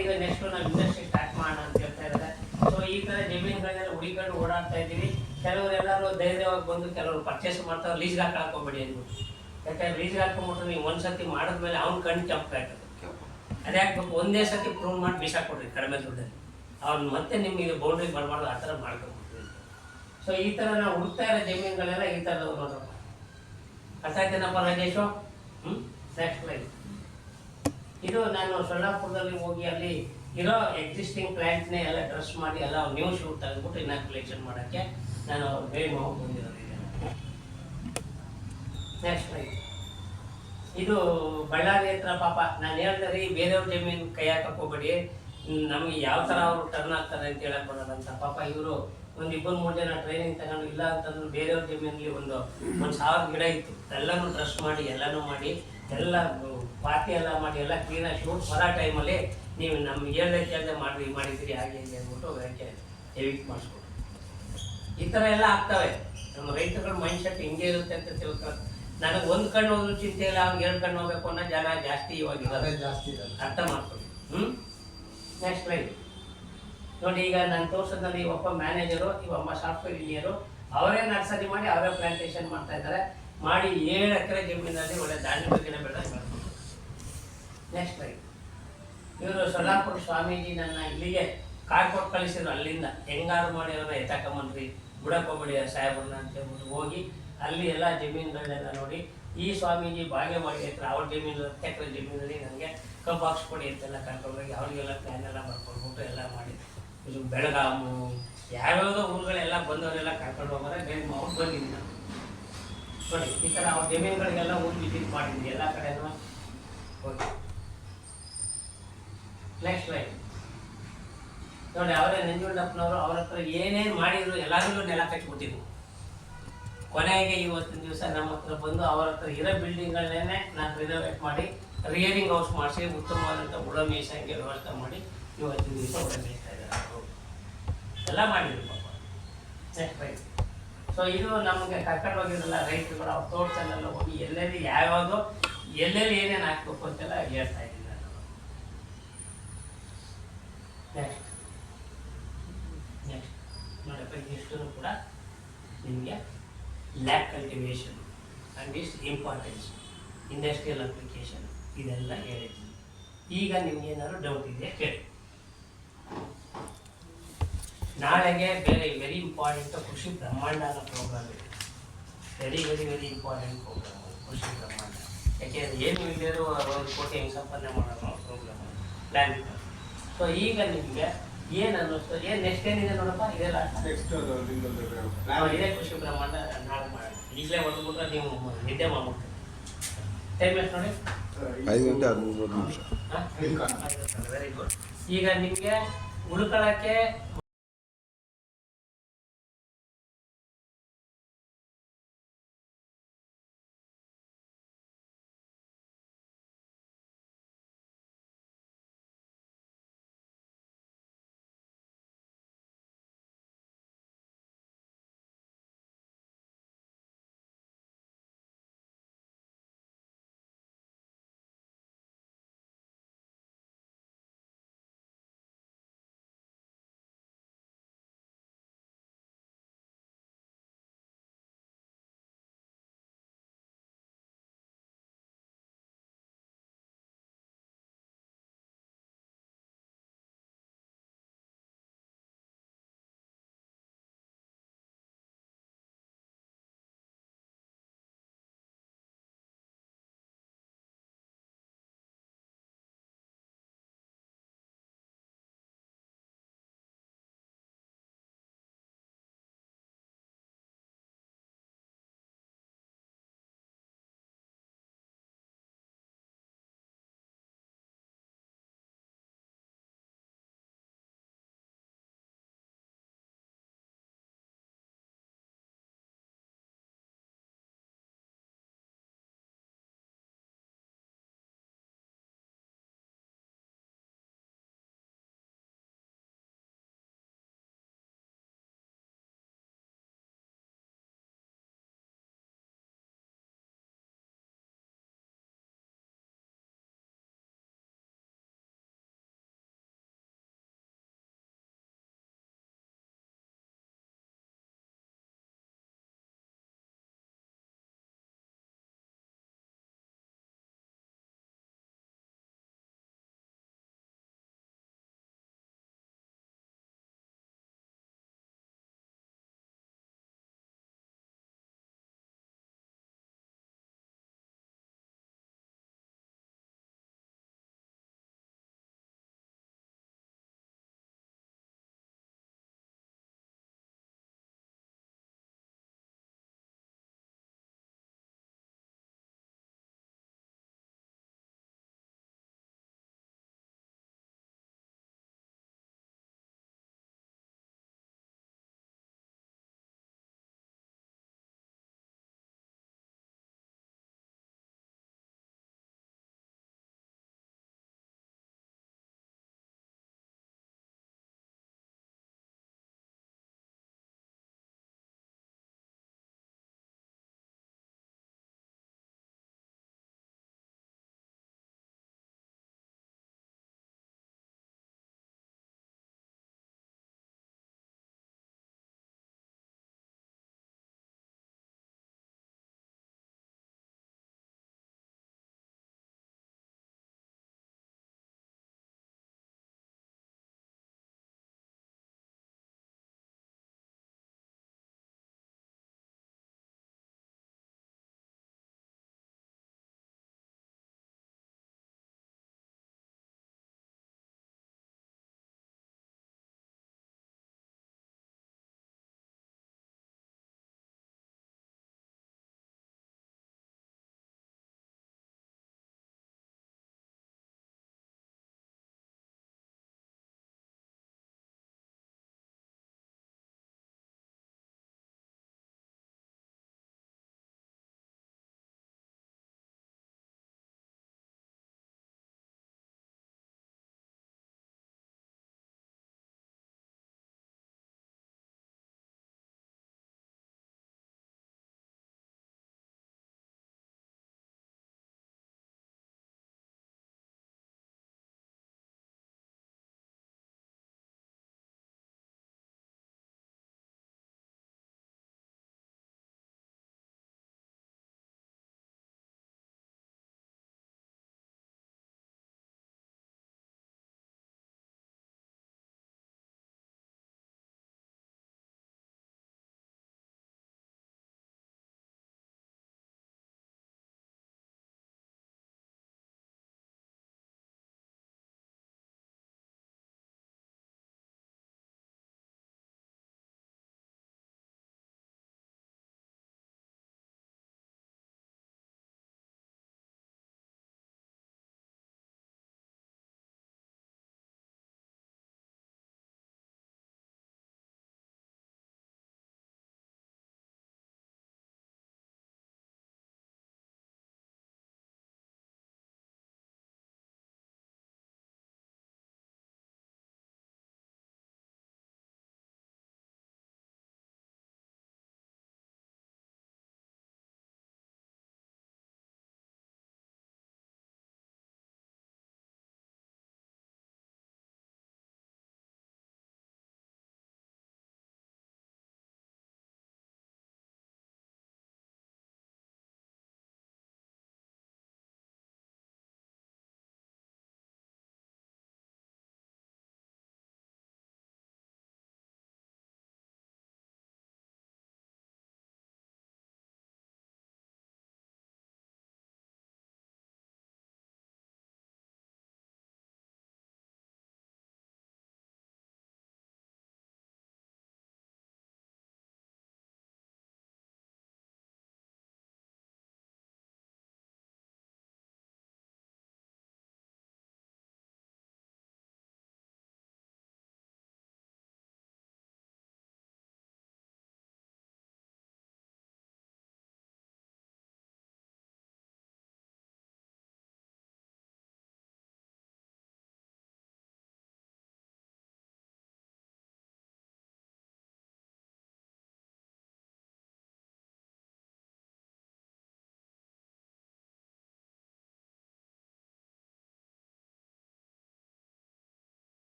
ಈಗ ನೆಕ್ಸ್ಟ್ ನಾವು ಇಂಡಸ್ಟ್ರಿ ಸ್ಟಾರ್ಟ್ ಮಾಡೋಣ ಅಂತ ಹೇಳ್ತಾ ಇದ್ದಾರೆ. ಸೊ ಈ ಥರ ಜಮೀನುಗಳನ್ನೆಲ್ಲ ಹುಡುಕೊಂಡು ಓಡಾಡ್ತಾ ಇದ್ದೀವಿ. ಕೆಲವರೆಲ್ಲರೂ ಧೈರ್ಯವಾಗಿ ಬಂದು ಕೆಲವರು ಪರ್ಚೇಸ್ ಮಾಡ್ತಾರೆ. ಲೀಸ್ಗೆ ಹಾಕೋಬೇಡಿ ಅಂದ್ಬಿಟ್ಟು. ಯಾಕಂದ್ರೆ ಲೀಸ್ಗೆ ಹಾಕೊಂಡ್ಬಿಟ್ರೆ ನೀವು ಒಂದ್ಸತಿ ಮಾಡಿದ್ಮೇಲೆ ಅವ್ನ ಕಣ್ಣು ಕೆಂಪಾಗ್ತದೆ. ಅದೇ ಹಾಕ್ಬೇಕು, ಒಂದೇ ಸತಿ ಪ್ರೂವ್ ಮಾಡಿ ಬೀಸಾಕೊಡ್ರಿ ಕಡಿಮೆ ದುಡ್ಡಲ್ಲಿ. ಅವ್ನು ಮತ್ತೆ ನಿಮಗೆ ಬೌಂಡ್ರಿ ಮಾಡಬಾರ್ದು, ಆ ಥರ ಮಾಡ್ಕೊಬಿಟ್ರಿ. ಸೊ ಈ ಥರ ನಾವು ಹುಡುಕ್ತಾ ಇರೋ ಜಮೀನುಗಳೆಲ್ಲ ಈ ಥರದವ್ರು ನೋಡ್ರಪ್ಪ. ಅರ್ಥ ಆಯ್ತೇನಪ್ಪ ರಾಜೇಶು? ನೆಕ್ಸ್ಟ್ ಲೈನ್ ಇದು ನಾನು ಸೊಲ್ಲಾಪುರದಲ್ಲಿ ಹೋಗಿ ಅಲ್ಲಿ ಇರೋ ಎಕ್ಸಿಸ್ಟಿಂಗ್ ಪ್ಲಾಂಟ್ನೇ ಎಲ್ಲ ಡ್ರೆಸ್ ಮಾಡಿ ಎಲ್ಲ ನ್ಯೂ ಶೂಟ್ ತೆಗೆದ್ಬಿಟ್ಟು ಇನಾಕ್ಯುಲೇಷನ್ ಮಾಡೋಕ್ಕೆ ನಾನು ಬೇಗ ಹೋಗಿ ಬಂದಿರೋದು. ನೆಕ್ಸ್ಟ್ ಲೈನ್ ಇದು ಬಳ್ಳಾರಿ ಹತ್ರ. ಪಾಪ ನಾನು ಹೇಳ್ದೆ ಬೇರೆಯವ್ರ ಜಮೀನು ಕೈ ಹಾಕಕ್ಕೆ ಹೋಗ್ಬೇಡಿ, ನಮಗೆ ಯಾವ ಥರ ಅವರು ಟರ್ನ್ ಆಗ್ತಾರೆ ಅಂತ ಹೇಳಕ್ ಬರೋದಂತ. ಪಾಪ ಇವರು 1-2-3 ಜನ ಟ್ರೈನಿಂಗ್ ತಗೊಂಡು, ಇಲ್ಲ ಅಂತಂದ್ರೆ ಬೇರೆಯವ್ರ ಜಮೀನಲ್ಲಿ 1,000 ಗಿಡ ಇತ್ತು, ಎಲ್ಲನೂ ಡ್ರೆಸ್ ಮಾಡಿ ಎಲ್ಲನೂ ಮಾಡಿ ಎಲ್ಲ ಪಾತಿ ಎಲ್ಲ ಮಾಡಿ ಎಲ್ಲ ಕ್ಲೀನಾಗಿ ಶೂಟ್ ಬರೋ ಟೈಮಲ್ಲಿ ನೀವು ನಮ್ಗೆ ಕೇಳ್ದೆ ಮಾಡಿದ್ದೀರಿ ಹಾಗೆ ಹೀಗೆ ಅಂದ್ಬಿಟ್ಟು ಅದಕ್ಕೆ ಎವಿಟ್ ಮಾಡಿಸ್ಕೊಟ್ಟು. ಈ ಥರ ಎಲ್ಲ ಆಗ್ತವೆ. ನಮ್ಮ ರೈತಗಳ ಮೈಂಡ್ ಸೆಟ್ ಹಿಂಗೆ ಇರುತ್ತೆ ಅಂತ ತಿಳ್ಕೊಂಡು, ನನಗೆ 1 ಕಣ್ಣು ಹೋದ್ರೂ ಚಿಂತೆ ಇಲ್ಲ, ಅವ್ನಿಗೆ 2 ಕಣ್ಣು ಹೋಗ್ಬೇಕು ಅನ್ನೋ ಜನ ಜಾಸ್ತಿ ಇವಾಗ ಜಾಸ್ತಿ ಅರ್ಥ ಮಾಡ್ಕೊಳ್ಳಿ. ನೆಕ್ಸ್ಟ್ ಲೈನ್ ನೋಡಿ, ಈಗ ನಾನು ತೋರಿಸೋದ್ರಲ್ಲಿ ಒಬ್ಬ ಮ್ಯಾನೇಜರು, ಒಬ್ಬ ಸಾಫ್ಟ್ವೇರ್ ಇಂಜಿನಿಯರು, ಅವರೇ ನರ್ಸರಿ ಮಾಡಿ ಅವರೇ ಪ್ಲಾಂಟೇಶನ್ ಮಾಡ್ತಾ ಇದ್ದಾರೆ. ಮಾಡಿ 7 ಎಕರೆ ಜಮೀನಲ್ಲಿ ಒಳ್ಳೆ ದಾಳಿಂಬೆ ಗಿಡ ಬೆಳೆದು. ನೆಕ್ಸ್ಟ್ ಲೈನ್ ಇವರು ಸೊಲ್ಲಾಪುರ ಸ್ವಾಮೀಜಿ ನನ್ನ ಇಲ್ಲಿಗೆ ಕಾರ್ಡ್ ಕೊಟ್ಟು ಕಳಿಸಿದ್ರು. ಅಲ್ಲಿಂದ ಹೆಂಗಾರು ಮಾಡಿ ಅವ್ರನ್ನ ಎತ್ತಾಕೊಂಬಂದ್ರಿ, ಬುಡಕ್ಕೋಗ್ಬೇಡಿ ಸಾಹೇಬ್ರನ್ನ ಅಂತ ಹೇಳ್ಬಿಟ್ಟು ಹೋಗಿ ಅಲ್ಲಿ ಎಲ್ಲ ಜಮೀನುಗಳನ್ನೆಲ್ಲ ನೋಡಿ, ಈ ಸ್ವಾಮೀಜಿ ಬಾಗೇವಾಡಿ ಹತ್ರ ಅವ್ರ ಜಮೀನು 10 ಎಕರೆ ಜಮೀನಲ್ಲಿ ನನಗೆ ಕಬ್ಬು ಹಾಕ್ಸ್ಕೊಡಿ ಅಂತೆಲ್ಲ ಕರ್ಕೊಂಡೋಗಿ ಅವ್ರಿಗೆಲ್ಲ ಪ್ಲ್ಯಾನ್ ಎಲ್ಲ ಬರ್ಕೊಂಡ್ಬಿಟ್ಟು ಎಲ್ಲ ಮಾಡಿ, ಇದು ಬೆಳಗಾಮು ಯಾವ್ಯಾವುದೋ ಊರುಗಳೆಲ್ಲ ಬಂದವರೆಲ್ಲ ಕರ್ಕೊಂಡು ಹೋಗೋರೆ. ಬೇಗ ಅವ್ರು ಬಂದಿದ್ದೀನಿ ನಾನು ನೋಡಿ. ಈ ಥರ ಅವ್ರ ಜಮೀನುಗಳಿಗೆಲ್ಲ ಹೋಗಿ ವಿಸಿಟ್ ಮಾಡಿದ್ವಿ ಎಲ್ಲ ಕಡೆನೂ. ಓಕೆ ನೆಕ್ಸ್ಟ್ ಲೈನ್ ನೋಡಿ, ಅವರೇ ನಂಜುಂಡಪ್ಪನವರು. ಅವ್ರ ಹತ್ರ ಏನೇನು ಮಾಡಿದ್ರು ಎಲ್ಲರಿಗೂ ನೆಲ ಕಟ್ಟಿಬಿಟ್ಟಿದ್ರು. ಕೊನೆಗೆ ಇವತ್ತಿನ ದಿವಸ ನಮ್ಮ ಹತ್ರ ಬಂದು ಅವ್ರ ಹತ್ರ ಇರೋ ಬಿಲ್ಡಿಂಗ್ಗಳನ್ನೇ ನಾನು ರಿನೋವೇಟ್ ಮಾಡಿ ರಿಯರಿಂಗ್ ಹೌಸ್ ಮಾಡಿಸಿ ಉತ್ತಮವಾದಂಥ ಉಳ ಮೇಯ್ಸಂಗೆ ವ್ಯವಸ್ಥೆ ಮಾಡಿ ಇವತ್ತಿನ ದಿವಸ ಉಳ ಮೇಯ್ತಾ ಇದ್ದಾರೆ ಅವರು ಎಲ್ಲ ಮಾಡಿದ್ರು ಪಾಪ. Next right. ಸೊ ಇದು ನಮಗೆ ಕರ್ಕೊಂಡು ಹೋಗಿರಲ್ಲ ರೈತರುಗಳು ಅವ್ರ ತೋಟದಲ್ಲೆಲ್ಲ ಹೋಗಿ ಎಲ್ಲೆಲ್ಲಿ ಯಾವ್ಯಾವುದು ಎಲ್ಲೆಲ್ಲಿ ಏನೇನು ಹಾಕ್ಬೇಕು ಅಂತೆಲ್ಲ ಹೇಳ್ತಾ ಇದ್ದೀನಿ ನಾನು. ನೆಕ್ಸ್ಟ್ ನೋಡಪ್ಪ ಇದಿಷ್ಟು ಕೂಡ ನಿಮಗೆ lab cultivation and it's importance, industrial application ಇದೆಲ್ಲ ಹೇಳಿದ್ದೀನಿ. ಈಗ ನಿಮ್ಗೆ ಏನಾದ್ರು ಡೌಟ್ ಇದೆಯಾ ಕೇಳಿ. ನಾಳೆಗೆ ಬೇರೆ ವೆರಿ ಇಂಪಾರ್ಟೆಂಟ್ ಕೃಷಿ ಬ್ರಹ್ಮಾಂಡ ಅನ್ನೋ ಪ್ರೋಗ್ರಾಮ್ ಇದೆ. Very very very important program Krishi Brahmanda. ಯಾಕೆಂದರೆ ಏನು ಇಲ್ಲರೂ 1 ಕೋಟಿ ಹೆಂಗೆ ಸಂಪಾದನೆ ಮಾಡೋಣ ಪ್ರೋಗ್ರಾಮ್ ಪ್ಲ್ಯಾನ್. ಸೊ ಈಗ ನಿಮಗೆ ಏನು ಅನ್ನಿಸ್ತು, ಏನು ನೆಕ್ಸ್ಟ್ ಏನಿದೆ ನೋಡಪ್ಪ, ಇದೆಲ್ಲ ಇದೇ ಕೃಷಿ ಬ್ರಹ್ಮಾಂಡ ನಾಳೆ ಮಾಡೋಣ. ಈಗಲೇ ಹೊಡೆದ್ಬಿಟ್ರೆ ನೀವು ನಿದ್ದೆ ಮಾಡ್ಬಿಡ್ತೀವಿ. ಟೈಮ್ ಎಷ್ಟು ನೋಡಿ, 5 ಗಂಟೆ 13 ನಿಮಿಷ. Very good. ಈಗ ನಿಮಗೆ ಉಳ್ಕೊಳ್ಳೋಕ್ಕೆ